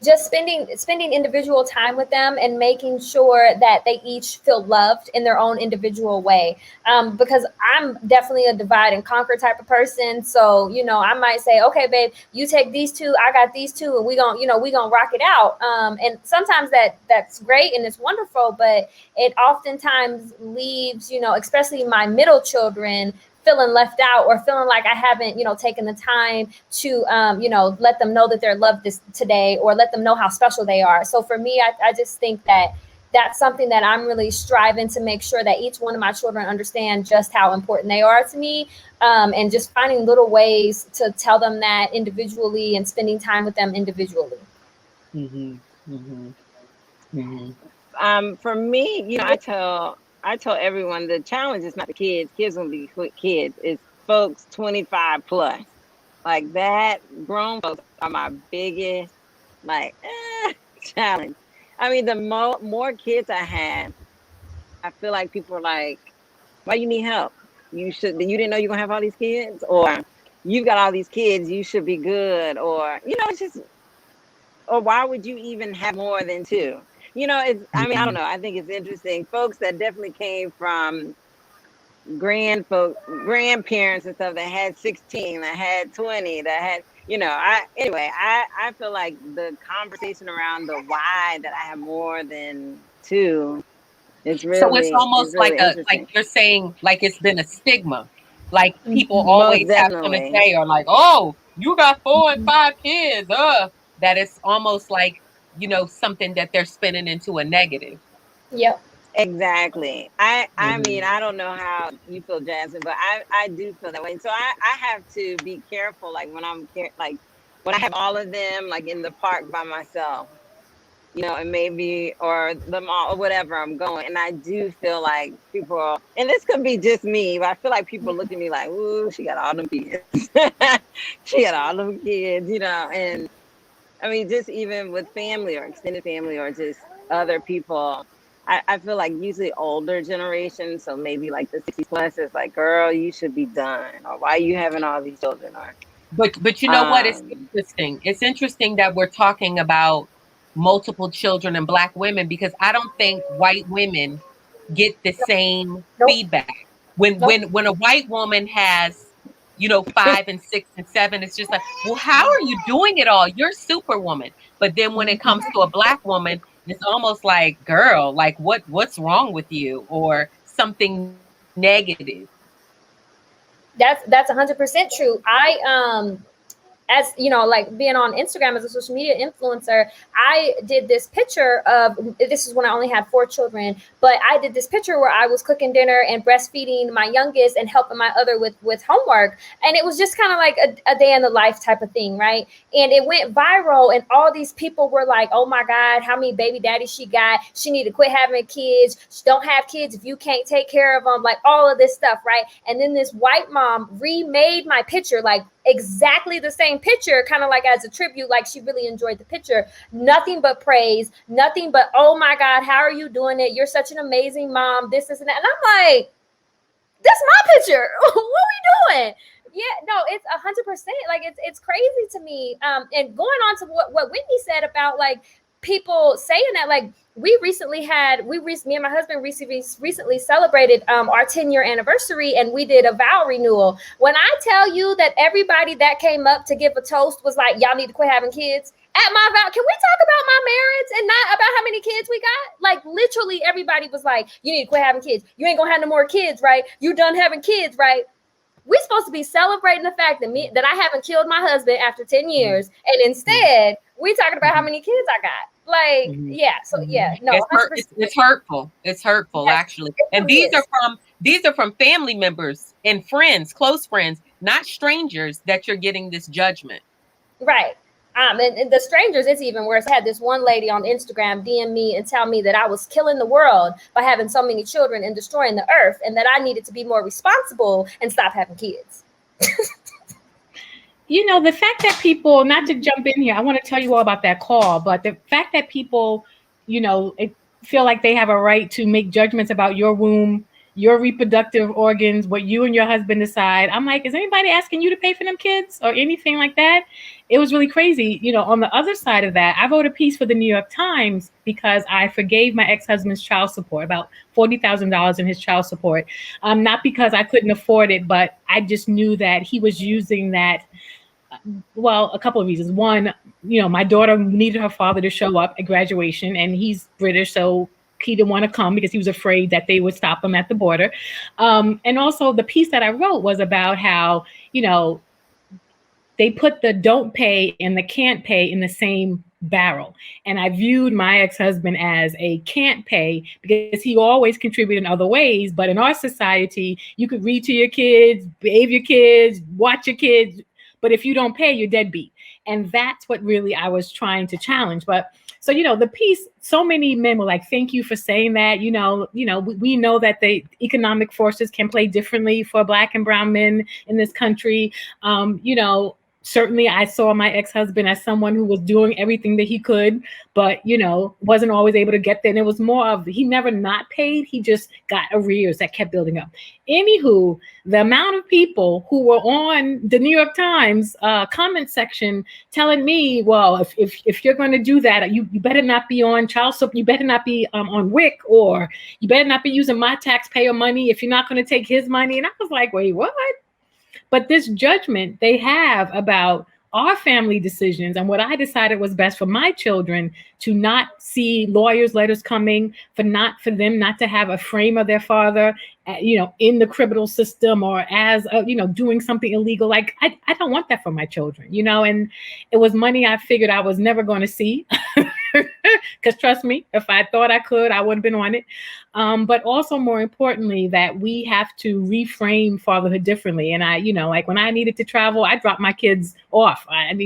just spending individual time with them and making sure that they each feel loved in their own individual way. Because I'm definitely a divide and conquer type of person. So, I might say, okay, babe, you take these 2, I got these 2, and we gonna rock it out. And sometimes that's great and it's wonderful, but it oftentimes leaves, especially my middle children, feeling left out or feeling like I haven't, taken the time to, let them know that they're loved this today or let them know how special they are. So for me, I just think that that's something that I'm really striving to make sure that each one of my children understand just how important they are to me, and just finding little ways to tell them that individually and spending time with them individually. For me, I tell everyone the challenge is not the kids. Kids will be quick kids. It's folks 25 plus. Like that, grown folks are my biggest challenge. I mean, the more kids I have, I feel like people are like, why you need help? You didn't know you're gonna have all these kids? Or you've got all these kids, you should be good. Or, it's just or why would you even have more than two? You know, it's, I mean, I don't know. I think it's interesting. Folks that definitely came from grandparents and stuff that had 16, that had 20, that had, you know, I feel like the conversation around the why that I have more than two is So it's almost like interesting. you're saying, like it's been a stigma. Like people Most always have something to definitely. say, or like, oh, you got 4 and 5 kids. That it's almost like, you know, something that they're spinning into a negative. Yep. Exactly. I mean, I don't know how you feel, Jazmyne, but I do feel that way. So I have to be careful, like when like when I have all of them like in the park by myself, you know, and maybe, or the mall or whatever I'm going. And I do feel like people, and this could be just me, but I feel like people look at me like, ooh, she got all them kids. She got all them kids, you know. And I mean, just even with family or extended family or just other people, I feel like usually older generations, so maybe like the 60 plus, is like, girl, you should be done. Or why are you having all these children? Or But you know what? It's interesting. It's interesting that we're talking about multiple children and Black women, because I don't think white women get the same Nope. feedback. When a white woman has, you know, 5 and 6 and 7, it's just like, well, how are you doing it all? You're superwoman. But then when it comes to a Black woman, it's almost like, girl, like what's wrong with you, or something negative. That's 100% true. As you know, like being on Instagram as a social media influencer, I did this picture of, this is when I only had 4 children, but I did this picture where I was cooking dinner and breastfeeding my youngest and helping my other with homework. And it was just kind of like a day in the life type of thing, right? And it went viral, and all these people were like, oh my God, how many baby daddies she got? She need to quit having kids. She don't have kids if you can't take care of them, like all of this stuff, right? And then this white mom remade my picture, like exactly the same picture, kind of like as a tribute, like she really enjoyed the picture. Nothing but praise, nothing but, oh my God, how are you doing it? You're such an amazing mom, this and that. And I'm like, that's my picture. What are we doing? Yeah, no, it's 100%. Like it's crazy to me. And going on to what Whitney said about like people saying that, like me and my husband recently celebrated our 10-year anniversary, and we did a vow renewal. When I tell you that everybody that came up to give a toast was like, y'all need to quit having kids at my vow. Can we talk about my marriage and not about how many kids we got? Like literally everybody was like, you need to quit having kids. You ain't gonna have no more kids, right? You done having kids, right? We're supposed to be celebrating the fact that I haven't killed my husband after 10 years. And instead, we're talking about how many kids I got. Like, yeah. So yeah, no, it's hurtful. It's hurtful, yes, actually. And these are from family members and friends, close friends, not strangers, that you're getting this judgment. Right. And the strangers, it's even worse. I had this one lady on Instagram DM me and tell me that I was killing the world by having so many children and destroying the earth, and that I needed to be more responsible and stop having kids. You know, the fact that people, not to jump in here, I want to tell you all about that call, but the fact that people, you know, feel like they have a right to make judgments about your womb, your reproductive organs, what you and your husband decide. I'm like, is anybody asking you to pay for them kids or anything like that? It was really crazy. You know, on the other side of that, I wrote a piece for the New York Times because I forgave my ex-husband's child support, about $40,000 in his child support. Not because I couldn't afford it, but I just knew that he was using that. Well, a couple of reasons. One, you know, my daughter needed her father to show up at graduation, and he's British, so he didn't want to come because he was afraid that they would stop him at the border. And also the piece that I wrote was about how, you know, they put the don't pay and the can't pay in the same barrel. And I viewed my ex-husband as a can't pay because he always contributed in other ways. But in our society, you could read to your kids, bathe your kids, watch your kids. But if you don't pay, you're deadbeat. And that's what really I was trying to challenge. But so, you know, the piece, so many men were like, thank you for saying that. You know, we know that the economic forces can play differently for Black and brown men in this country. You know, Certainly, I saw my ex-husband as someone who was doing everything that he could, but, wasn't always able to get there. And it was more of, he never not paid. He just got arrears that kept building up. Anywho, the amount of people who were on the New York Times comment section telling me, well, if you're going to do that, you better not be on child support. You better not be on WIC, or you better not be using my taxpayer money if you're not going to take his money. And I was like, wait, what? But this judgment they have about our family decisions and what I decided was best for my children, to not see lawyers' letters coming, for them not to have a frame of their father, in the criminal system, or as doing something illegal. Like, I don't want that for my children, and it was money I figured I was never going to see. Because trust me, if I thought I could, I would have been on it. But also, more importantly, that we have to reframe fatherhood differently. And I, like when I needed to travel, I dropped my kids off. And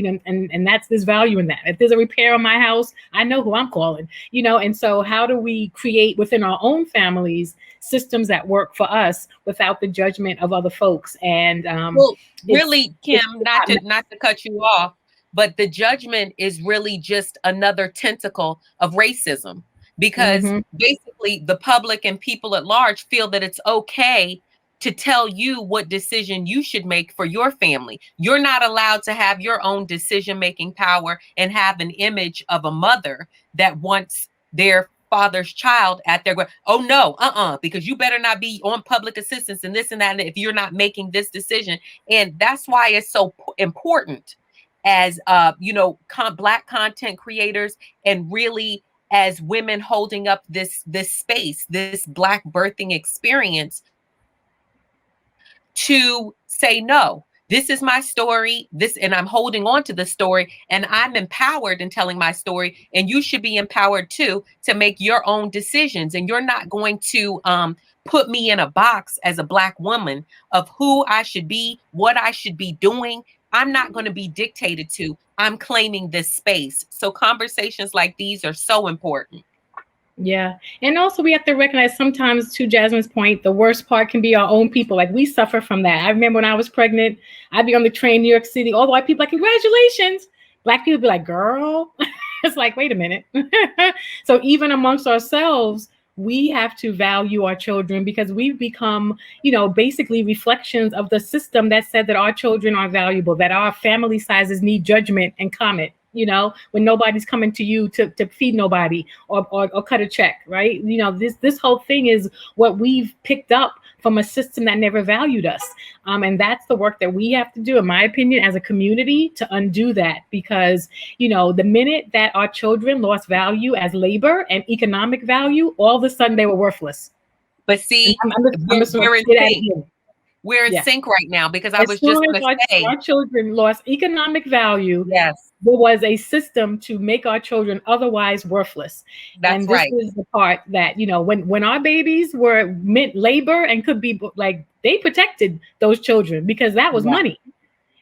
there's value in that. If there's a repair on my house, I know who I'm calling, and so how do we create within our own families systems that work for us without the judgment of other folks? And well, really, Kim, not to cut you off, but the judgment is really just another tentacle of racism, because basically the public and people at large feel that it's okay to tell you what decision you should make for your family. You're not allowed to have your own decision-making power and have an image of a mother that wants their father's child at their oh no, because you better not be on public assistance and this and that if you're not making this decision. And that's why it's so important as Black content creators, and really as women holding up this space, this Black birthing experience, to say, no, this is my story, and I'm holding on to the story, and I'm empowered in telling my story, and you should be empowered too to make your own decisions. And you're not going to put me in a box as a Black woman of who I should be, what I should be doing. I'm not going to be dictated to. I'm claiming this space. So conversations like these are so important. Yeah. And also we have to recognize sometimes, to Jazmyne's point, the worst part can be our own people. Like, we suffer from that. I remember when I was pregnant, I'd be on the train in New York City, all the white people like, congratulations. Black people be like, girl. It's like, wait a minute. So even amongst ourselves, we have to value our children, because we've become, basically reflections of the system that said that our children are valuable, that our family sizes need judgment and comment, when nobody's coming to you to feed nobody or cut a check, right? This whole thing is what we've picked up from a system that never valued us. And that's the work that we have to do, in my opinion, as a community, to undo that. Because, the minute that our children lost value as labor and economic value, all of a sudden they were worthless. But see, we're in sync right now, because I was just going to say, our children lost economic value. Yes. There was a system to make our children otherwise worthless. That's right. And this is the part that, when our babies were meant labor and could be like, they protected those children because that was money.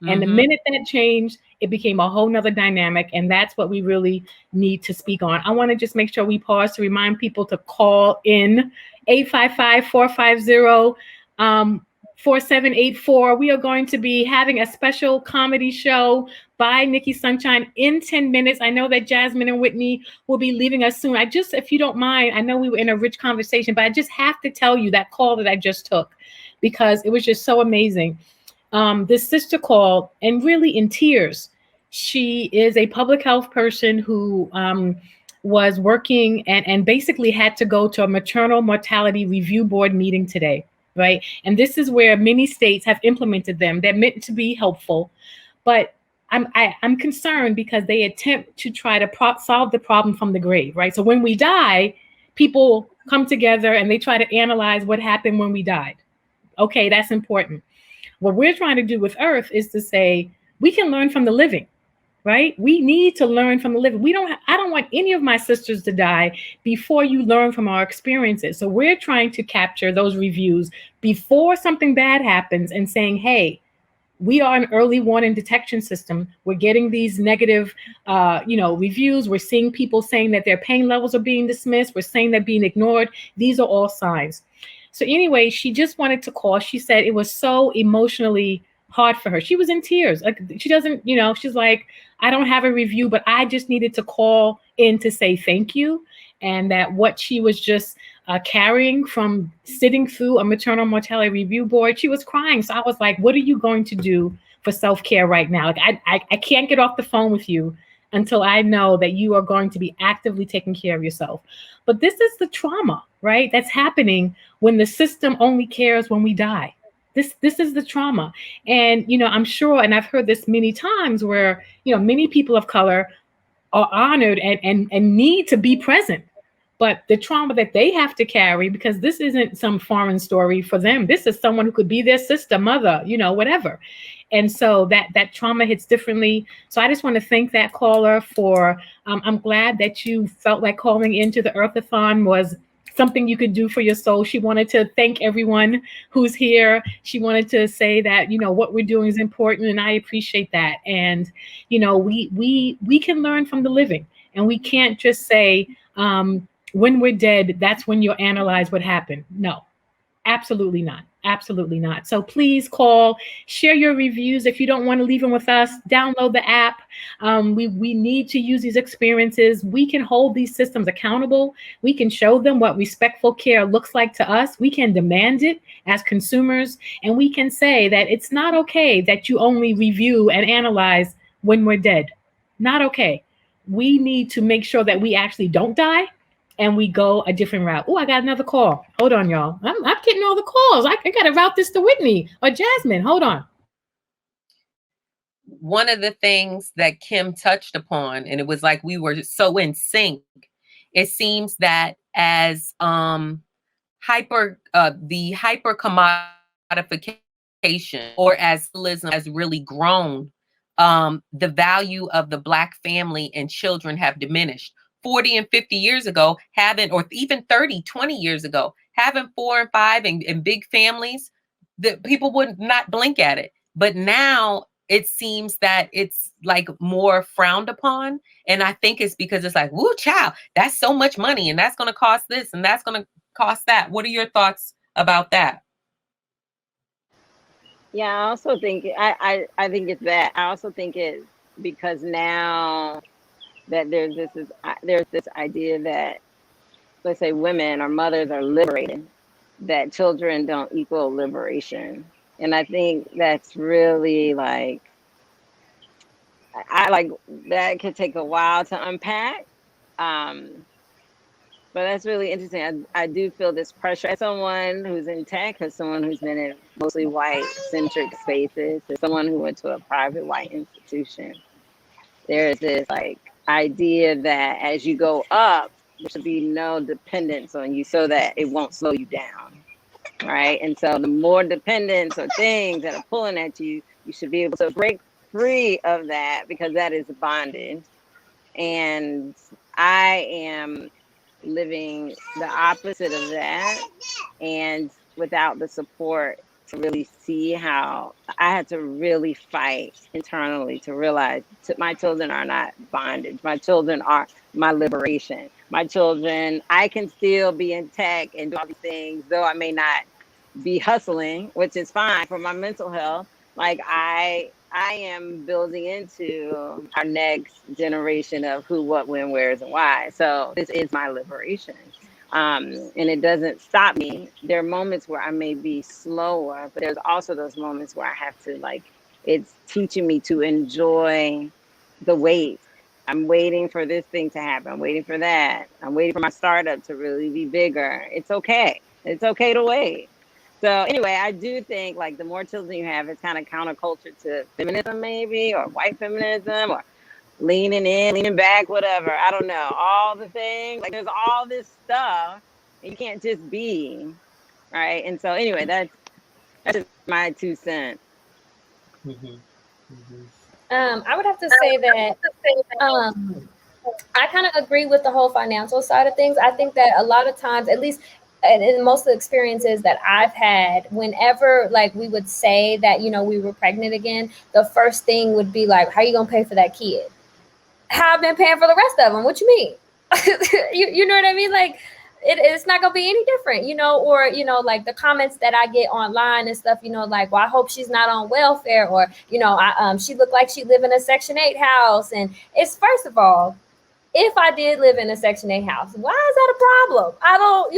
And the minute that changed, it became a whole nother dynamic. And that's what we really need to speak on. I want to just make sure we pause to remind people to call in 855-450-4784. We are going to be having a special comedy show by Nikki Sunshine in 10 minutes. I know that Jazmyne and Whitney will be leaving us soon. If you don't mind, I know we were in a rich conversation, but I just have to tell you that call that I just took, because it was just so amazing. This sister called, and really in tears. She is a public health person who was working and basically had to go to a maternal mortality review board meeting today. Right. And this is where many states have implemented them. They're meant to be helpful. But I'm concerned because they attempt to try to solve the problem from the grave. Right. So when we die, people come together and they try to analyze what happened when we died. OK, that's important. What we're trying to do with Earth is to say we can learn from the living. Right. We need to learn from the living. I don't want any of my sisters to die before you learn from our experiences. So we're trying to capture those reviews before something bad happens and saying, hey, we are an early warning detection system. We're getting these negative, reviews. We're seeing people saying that their pain levels are being dismissed. We're saying they're being ignored. These are all signs. So anyway, she just wanted to call. She said it was so emotionally hard for her. She was in tears. Like, she doesn't, she's like, I don't have a review, but I just needed to call in to say thank you. And that what she was just carrying from sitting through a maternal mortality review board, she was crying. So I was like, what are you going to do for self-care right now? Like, I can't get off the phone with you until I know that you are going to be actively taking care of yourself. But this is the trauma, right? That's happening when the system only cares when we die. This is the trauma. And, I'm sure, and I've heard this many times where, many people of color are honored and need to be present. But the trauma that they have to carry, because this isn't some foreign story for them. This is someone who could be their sister, mother, whatever. And so that trauma hits differently. So I just want to thank that caller for, I'm glad that you felt like calling into the Earthathon was something you could do for your soul. She wanted to thank everyone who's here. She wanted to say that, what we're doing is important, and I appreciate that. And, we can learn from the living, and we can't just say, when we're dead, that's when you'll analyze what happened. No, absolutely not. Absolutely not. So please call, share your reviews. If you don't want to leave them with us, download the app. We need to use these experiences. We can hold these systems accountable. We can show them what respectful care looks like to us. We can demand it as consumers, and we can say that it's not okay that you only review and analyze when we're dead. Not okay. We need to make sure that we actually don't die, and we go a different route. Oh, I got another call. Hold on, y'all. I'm getting all the calls. I got to route this to Whitney or Jazmyne. Hold on. One of the things that Kim touched upon, and it was like we were so in sync, it seems that as the hyper commodification, or as Islam has really grown, the value of the Black family and children have diminished. 40 and 50 years ago, or even 30, 20 years ago, having 4 and 5 and big families, that people would not blink at it. But now it seems that it's like more frowned upon. And I think it's because it's like, woo, child, that's so much money, and that's going to cost this, and that's going to cost that. What are your thoughts about that? Yeah, I also think I think it's that. I also think it's because now that there's this idea that, let's say, women or mothers are liberated, that children don't equal liberation. And I think that's really like, I like that could take a while to unpack. But that's really interesting. I do feel this pressure as someone who's in tech, as someone who's been in mostly white-centric spaces, as someone who went to a private white institution. There's this like idea that as you go up, there should be no dependence on you so that it won't slow you down, right? And so the more dependence or things that are pulling at you, you should be able to break free of that, because that is bondage. And I am living the opposite of that, and without the support to really see how I had to really fight internally to realize my children are not bondage. My children are my liberation. My children, I can still be in tech and do all these things, though I may not be hustling, which is fine for my mental health. Like I am building into our next generation of who, what, when, where's, and why. So this is my liberation. And it doesn't stop me. There are moments where I may be slower, but there's also those moments where I have to, like, it's teaching me to enjoy the wait. I'm waiting for this thing to happen. I'm waiting for that. I'm waiting for my startup to really be bigger. It's okay. It's okay to wait. So anyway, I do think like the more children you have, it's kind of counterculture to feminism maybe, or white feminism, or leaning in, leaning back, whatever. I don't know. All the things, like there's all this stuff and you can't just be, right? And so anyway, that's just my 2 cents. I would have to say that I kind of agree with the whole financial side of things. I think that a lot of times, at least in most of the experiences that I've had, whenever like we would say that, you know, we were pregnant again, the first thing would be like, how are you going to pay for that kid? How I've been paying for the rest of them. What you mean? you know what I mean? Like, it's not gonna be any different, or like the comments that I get online and stuff, like, well, I hope she's not on welfare, or she looked like she live in a Section 8 house. And it's, first of all, if I did live in a Section 8 house, why is that a problem? I don't,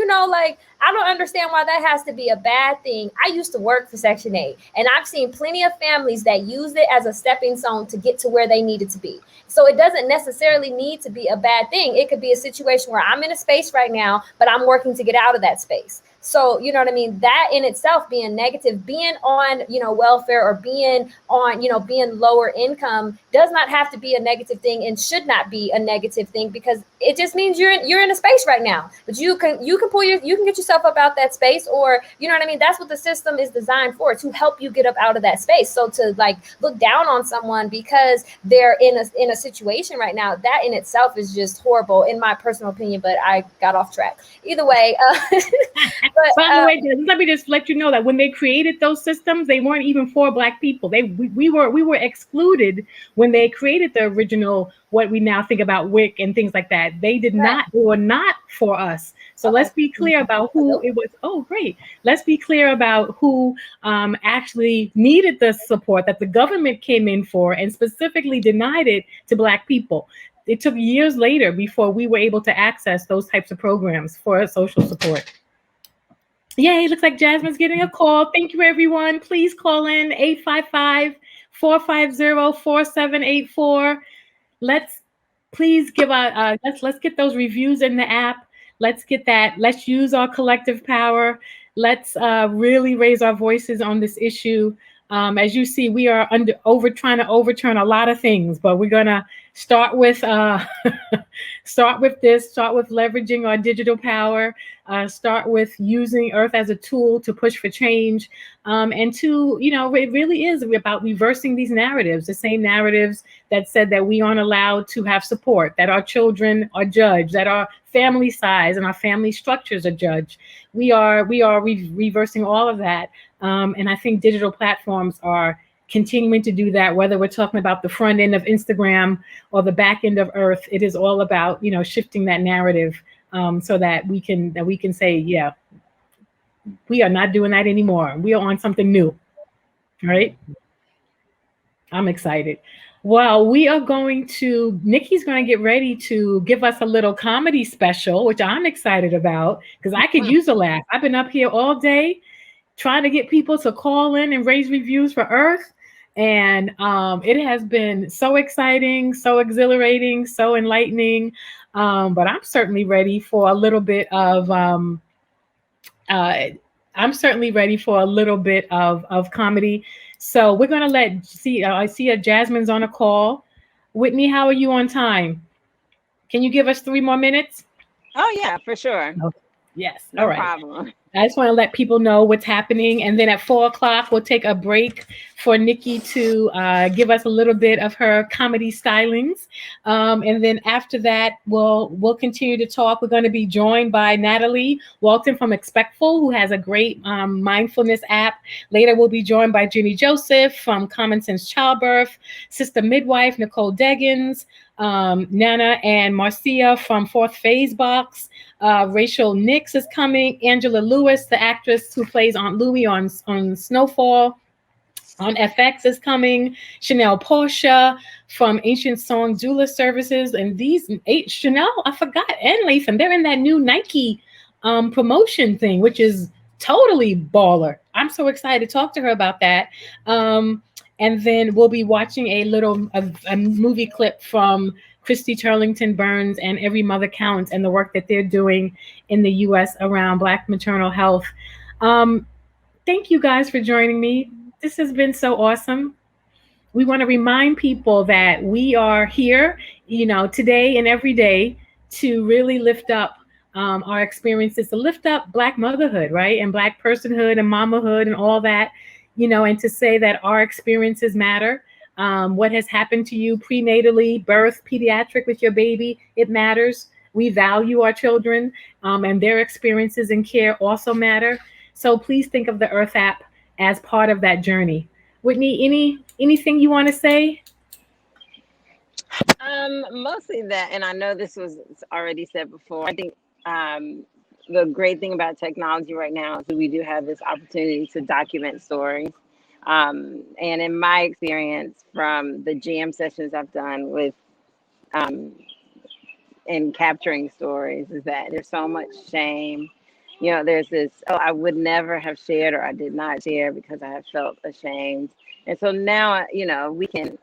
I don't understand why that has to be a bad thing. I used to work for Section 8, and I've seen plenty of families that use it as a stepping stone to get to where they needed to be. So it doesn't necessarily need to be a bad thing. It could be a situation where I'm in a space right now, but I'm working to get out of that space. So, you know what I mean? That in itself being negative, being on, welfare, or being on, being lower income does not have to be a negative thing, and should not be a negative thing, because it just means you're in a space right now. But you can get yourself up out that space, or, you know what I mean? That's what the system is designed for, to help you get up out of that space. So to like look down on someone because they're in a situation right now, that in itself is just horrible, in my personal opinion. But I got off track. Either way. But, by the way, let me just let you know that when they created those systems, they weren't even for Black people. We were excluded when they created the original, what we now think about WIC and things like that. They were not for us. So let's be clear about who it was. Oh, great. Let's be clear about who actually needed the support that the government came in for, and specifically denied it to Black people. It took years later before we were able to access those types of programs for social support. Yay, looks like Jazmyne's getting a call. Thank you, everyone. Please call in 855-450-4784. Let's please give let's get those reviews in the app. Let's get that. Let's use our collective power. Let's really raise our voices on this issue. As you see, we are trying to overturn a lot of things, but we're gonna start with start with leveraging our digital power. Start with using Earth as a tool to push for change, and to, it really is about reversing these narratives, the same narratives that said that we aren't allowed to have support, that our children are judged, that our family size and our family structures are judged. We are reversing all of that. And I think digital platforms are continuing to do that, whether we're talking about the front end of Instagram or the back end of Earth. It is all about, shifting that narrative, so that we can say, yeah, we are not doing that anymore. We are on something new, right? I'm excited. Well, Nikki's going to get ready to give us a little comedy special, which I'm excited about, because I could use a laugh. I've been up here all day trying to get people to call in and raise reviews for Earth. And it has been so exciting, so exhilarating, so enlightening. But I'm certainly ready for a little bit of comedy. So we're gonna I see Jazmyne's on a call. Whitney, how are you on time? Can you give us 3 more minutes? Oh yeah, for sure. Oh, yes. No All right. problem. I just want to let people know what's happening. And then at 4:00, we'll take a break for Nikki to give us a little bit of her comedy stylings. And then after that, we'll continue to talk. We're going to be joined by Natalie Walton from Expectful, who has a great mindfulness app. Later, we'll be joined by Ginny Joseph from Common Sense Childbirth, Sister Midwife Nicole Deggins, Nana and Marcia from Fourth Phase Box. Rachel Nix is coming. Angela Lewis, the actress who plays Aunt Louie on Snowfall on FX, is coming. Chanel Portia from Ancient Song Jeweler Services. And these Chanel, I forgot, and Lathan, they're in that new Nike promotion thing, which is totally baller. I'm so excited to talk to her about that. And then we'll be watching a movie clip from Christy Turlington Burns and Every Mother Counts, and the work that they're doing in the U.S. around Black maternal health. Thank you guys for joining me. This has been so awesome. We want to remind people that we are here, today and every day, to really lift up our experiences, to lift up Black motherhood, right? And Black personhood and mamahood and all that, and to say that our experiences matter. What has happened to you prenatally, birth, pediatric with your baby, it matters. We value our children, and their experiences and care also matter. So please think of the Earth app as part of that journey. Whitney, anything you want to say? Mostly that, and I know this was already said before. I think the great thing about technology right now is that we do have this opportunity to document stories. And in my experience from the jam sessions I've done with in capturing stories is that there's so much shame. You know, there's this, oh, I would never have shared, or I did not share because I have felt ashamed. And so now, you know, we can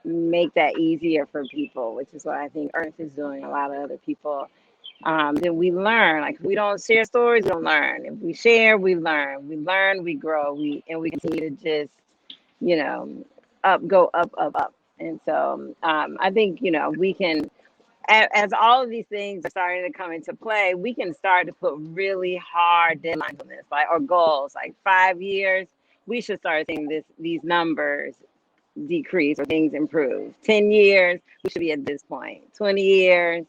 make that easier for people, which is what I think Irth is doing. A lot of other people. Then we learn. Like, if we don't share stories, we don't learn. If we share, we learn. We learn, we grow. We continue to just, you know, go up, up, up. And so I think, you know, we can, as all of these things are starting to come into play, we can start to put really hard deadlines on this, like, or goals, like 5 years. We should start seeing these numbers decrease or things improve. 10 years, we should be at this point. 20 years,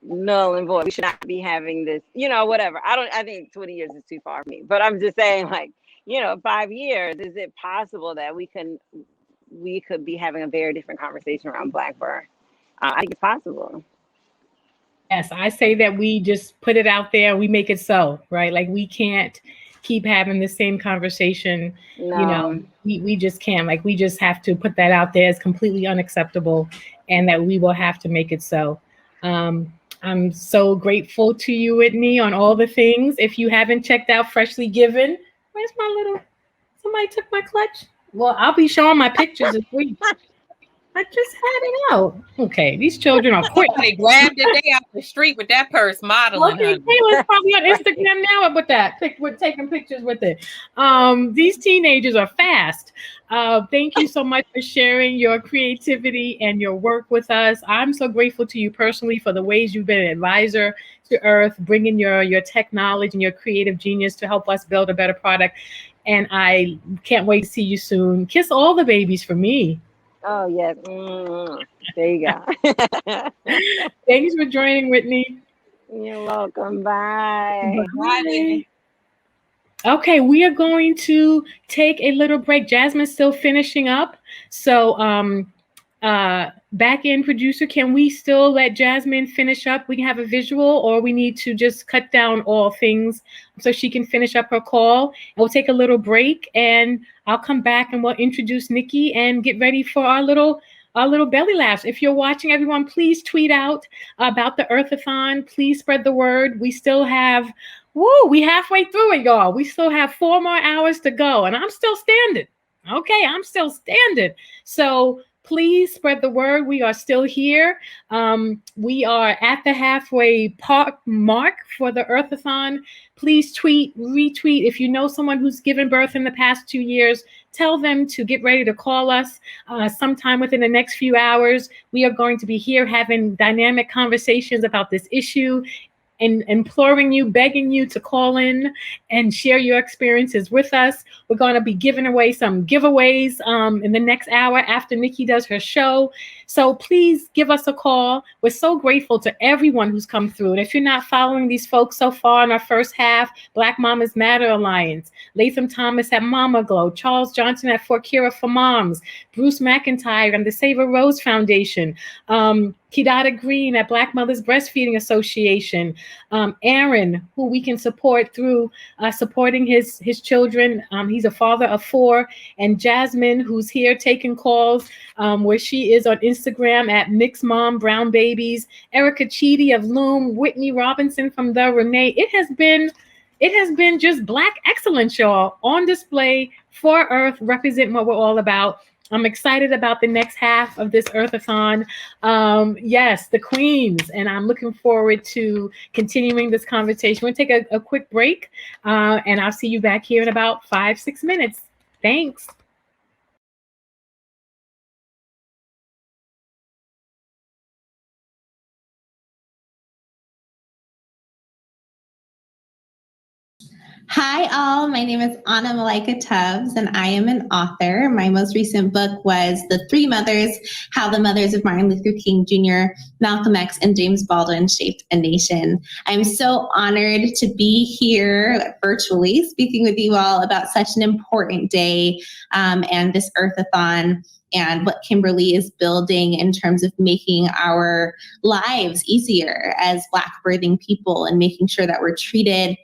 null and void. We should not be having this, you know, whatever. I think 20 years is too far for me, but I'm just saying, like, you know, 5 years, is it possible that we could be having a very different conversation around Black birth? I think it's possible. Yes, I say that we just put it out there. We make it so, right? Like, we can't keep having the same conversation. No. You know, we just can't. Like, we just have to put that out there as completely unacceptable, and that we will have to make it so. I'm so grateful to you, Whitney, on all the things. If you haven't checked out Freshly Given, where's my little, somebody took my clutch? Well, I'll be showing my pictures this week. I just had it out. Okay, these children are quick. They grabbed it. They out the street with that purse modeling. Okay, Kayla's probably on Instagram now with that. We're taking pictures with it. These teenagers are fast. Thank you so much for sharing your creativity and your work with us. I'm so grateful to you personally for the ways you've been an advisor to Irth, bringing your tech knowledge and your creative genius to help us build a better product. And I can't wait to see you soon. Kiss all the babies for me. Oh, yes. There you go. Thanks for joining, Whitney. You're welcome. Bye. Bye. Okay, we are going to take a little break. Jazmyne's still finishing up. So back end producer, can we still let Jazmyne finish up? We can have a visual, or we need to just cut down all things so she can finish up her call. And we'll take a little break, and I'll come back and we'll introduce Nikki and get ready for our little belly laughs. If you're watching, everyone, please tweet out about the Earthathon. Please spread the word. We still have, we halfway through it, y'all. We still have 4 more hours to go, and I'm still standing. Okay, I'm still standing. So please spread the word. We are still here. We are at the halfway mark for the Earthathon. Please tweet, retweet. If you know someone who's given birth in the past 2 years, tell them to get ready to call us sometime within the next few hours. We are going to be here having dynamic conversations about this issue, and imploring you, begging you to call in and share your experiences with us. We're going to be giving away some giveaways in the next hour after Nikki does her show. So please give us a call. We're so grateful to everyone who's come through. And if you're not following these folks so far in our first half, Black Mamas Matter Alliance, Latham Thomas at Mama Glow, Charles Johnson at Fort Kira for Moms, Bruce McIntyre and the Save a Rose Foundation, Kidada Green at Black Mothers Breastfeeding Association, Aaron, who we can support through supporting his children. He's a father of 4, and Jazmyne, who's here taking calls, where she is on Instagram at Mixed Mom Brown Babies, Erica Chidi of Loom, Whitney Robinson from The Renee. It has been just Black excellence, y'all, on display for Irth, represent what we're all about. I'm excited about the next half of this Earthathon. Yes, the queens, and I'm looking forward to continuing this conversation. We'll take a quick break, and I'll see you back here in about 5-6 minutes. Thanks. Hi, all. My name is Anna Malika Tubbs, and I am an author. My most recent book was The Three Mothers, How the Mothers of Martin Luther King Jr., Malcolm X, and James Baldwin Shaped a Nation. I'm so honored to be here virtually speaking with you all about such an important day and this Earthathon. and what Kimberly is building in terms of making our lives easier as Black birthing people and making sure that we're treated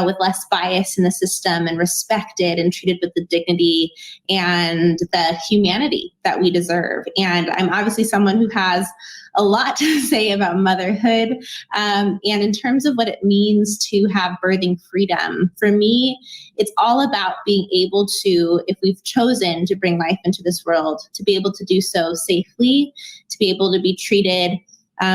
with less bias in the system and respected and treated with the dignity and the humanity that we deserve. And I'm obviously someone who has a lot to say about motherhood. And in terms of what it means to have birthing freedom, for me, it's all about being able to, if we've chosen to bring life into this world, to be able to do so safely, to be able to be treated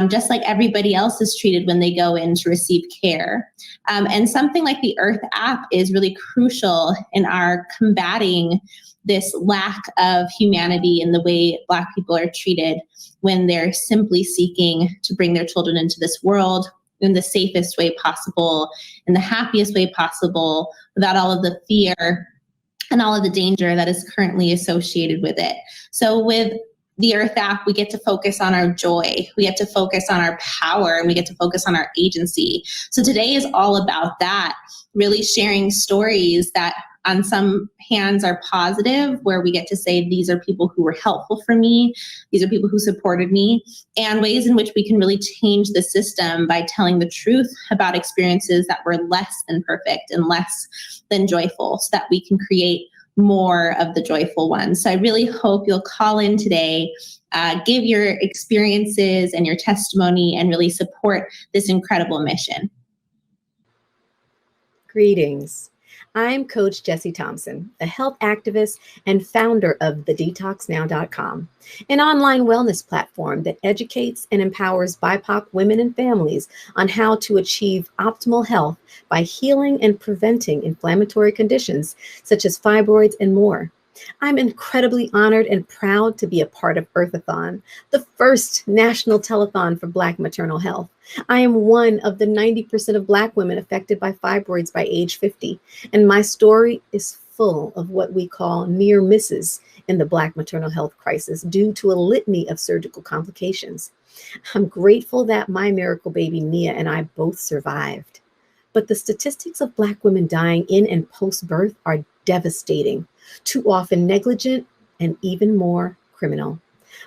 just like everybody else is treated when they go in to receive care. And something like the Irth app is really crucial in our combating this lack of humanity in the way Black people are treated when they're simply seeking to bring their children into this world in the safest way possible, in the happiest way possible, without all of the fear and all of the danger that is currently associated with it. So with the Irth app, we get to focus on our joy, we get to focus on our power, and we get to focus on our agency. So today is all about that, really sharing stories that on some hands are positive, where we get to say, these are people who were helpful for me, these are people who supported me, and ways in which we can really change the system by telling the truth about experiences that were less than perfect and less than joyful, so that we can create more of the joyful ones. So I really hope you'll call in today, give your experiences and your testimony, and really support this incredible mission. Greetings. I'm Coach Gessie Thompson, a health activist and founder of thedetoxnow.com, an online wellness platform that educates and empowers BIPOC women and families on how to achieve optimal health by healing and preventing inflammatory conditions such as fibroids and more. I'm incredibly honored and proud to be a part of Earthathon, the first national telethon for Black maternal health. I am one of the 90% of Black women affected by fibroids by age 50, and my story is full of what we call near misses in the Black maternal health crisis due to a litany of surgical complications. I'm grateful that my miracle baby Nia and I both survived, but the statistics of Black women dying in and post-birth are devastating, too often negligent, and even more criminal.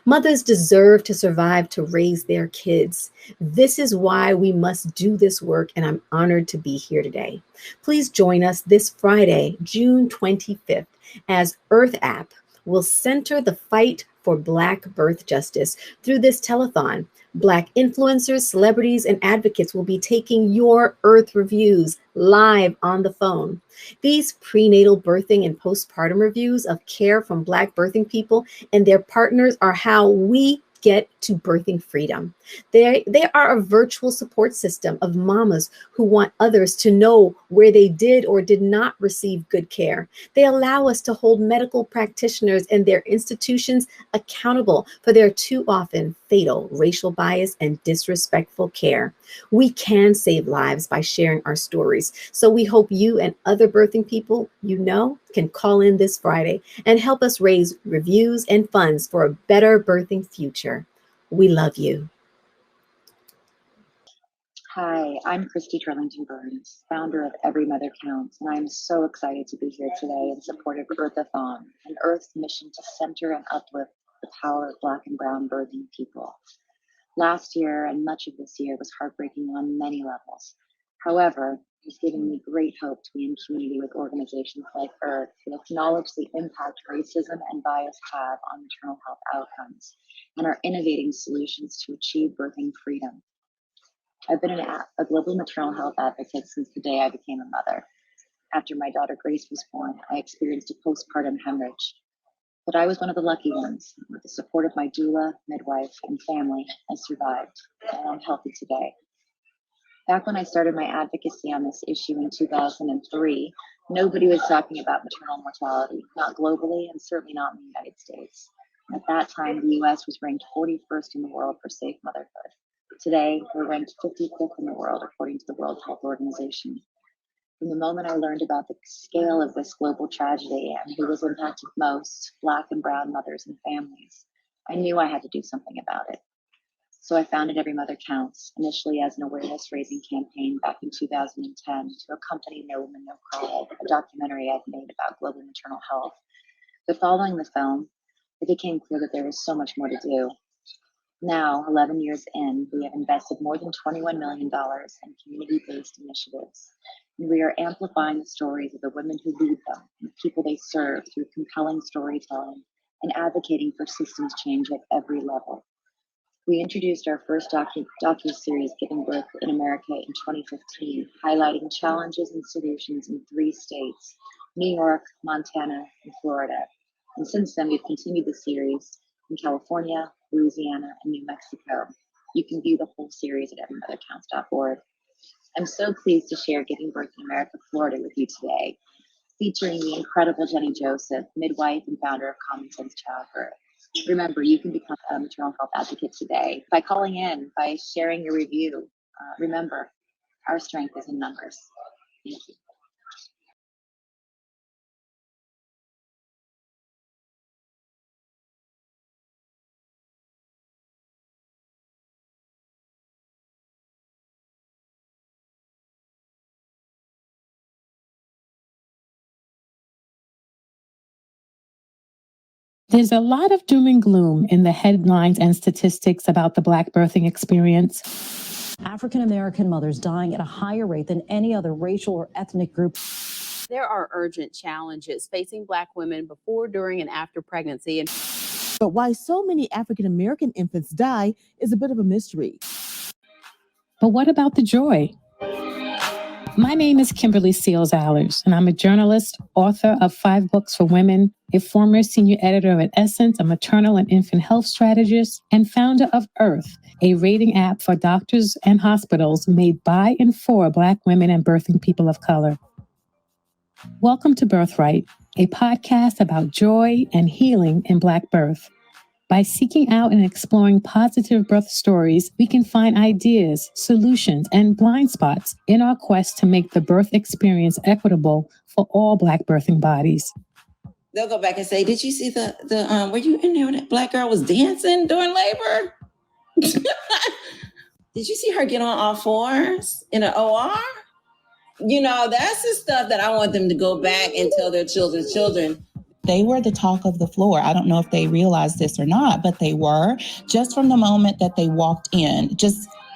Mothers deserve to survive to raise their kids. This is why we must do this work, and I'm honored to be here today. Please join us this Friday, June 25th, as Irth app will center the fight for Black birth justice through this telethon. Black influencers, celebrities, and advocates will be taking your Irth reviews live on the phone. These prenatal birthing and postpartum reviews of care from Black birthing people and their partners are how we get to birthing freedom. They are a virtual support system of mamas who want others to know where they did or did not receive good care. They allow us to hold medical practitioners and their institutions accountable for their too often fatal racial bias and disrespectful care. We can save lives by sharing our stories. So we hope you and other birthing people you know can call in this Friday and help us raise reviews and funds for a better birthing future. We love you. Hi, I'm Christy Turlington Burns, founder of Every Mother Counts, and I'm so excited to be here today in support of Earthathon, an Earth's mission to center and uplift the power of Black and Brown birthing people. Last year and much of this year was heartbreaking on many levels. However, it's given me great hope to be in community with organizations like Irth that acknowledge the impact racism and bias have on maternal health outcomes and are innovating solutions to achieve birthing freedom. I've been a global maternal health advocate since the day I became a mother. After my daughter Grace was born, I experienced a postpartum hemorrhage. But I was one of the lucky ones. With the support of my doula, midwife, and family, I survived, and I'm healthy today. Back when I started my advocacy on this issue in 2003, nobody was talking about maternal mortality, not globally and certainly not in the United States. At that time, the US was ranked 41st in the world for safe motherhood. Today, we're ranked 55th in the world according to the World Health Organization. From the moment I learned about the scale of this global tragedy and who was impacted most, Black and Brown mothers and families, I knew I had to do something about it. So I founded Every Mother Counts, initially as an awareness-raising campaign back in 2010 to accompany No Woman, No Cry, a documentary I've made about global maternal health. But following the film, it became clear that there was so much more to do. Now, 11 years in, we have invested more than $21 million in community-based initiatives, and we are amplifying the stories of the women who lead them and the people they serve through compelling storytelling and advocating for systems change at every level. We introduced our first docu-series, Giving Birth in America, in 2015, highlighting challenges and solutions in 3 states, New York, Montana, and Florida. And since then, we've continued the series in California, Louisiana, and New Mexico. You can view the whole series at everymothercounts.org. I'm so pleased to share Giving Birth in America, Florida with you today, featuring the incredible Jenny Joseph, midwife and founder of Common Sense Childbirth. Remember, you can become a maternal health advocate today by calling in, by sharing your review. Remember, our strength is in numbers. Thank you. There's a lot of doom and gloom in the headlines and statistics about the Black birthing experience. African American mothers dying at a higher rate than any other racial or ethnic group. There are urgent challenges facing Black women before, during, and after pregnancy. But why so many African American infants die is a bit of a mystery. But what about the joy? My name is Kimberly Seals-Allers, and I'm a journalist, author of 5 books for women, a former senior editor at Essence, a maternal and infant health strategist, and founder of Irth, a rating app for doctors and hospitals made by and for Black women and birthing people of color. Welcome to Birthright, a podcast about joy and healing in Black birth. By seeking out and exploring positive birth stories, we can find ideas, solutions, and blind spots in our quest to make the birth experience equitable for all Black birthing bodies. They'll go back and say, did you see the were you in there when that Black girl was dancing during labor? Did you see her get on all 4s in an OR? You know, that's the stuff that I want them to go back and tell their children's children. They were the talk of the floor. I don't know if they realized this or not, but they were. Just from the moment that they walked in,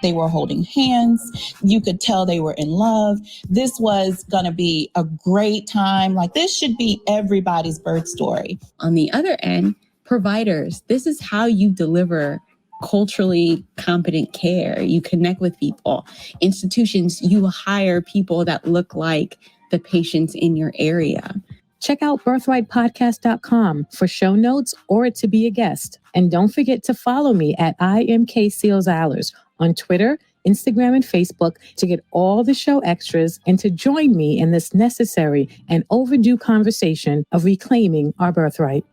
they were holding hands. You could tell they were in love. This was going to be a great time. Like, this should be everybody's birth story. On the other end, providers, this is how you deliver culturally competent care. You connect with people. Institutions, you hire people that look like the patients in your area. Check out birthrightpodcast.com for show notes or to be a guest. And don't forget to follow me at IMK Seals-Allers on Twitter, Instagram, and Facebook to get all the show extras and to join me in this necessary and overdue conversation of reclaiming our birthright.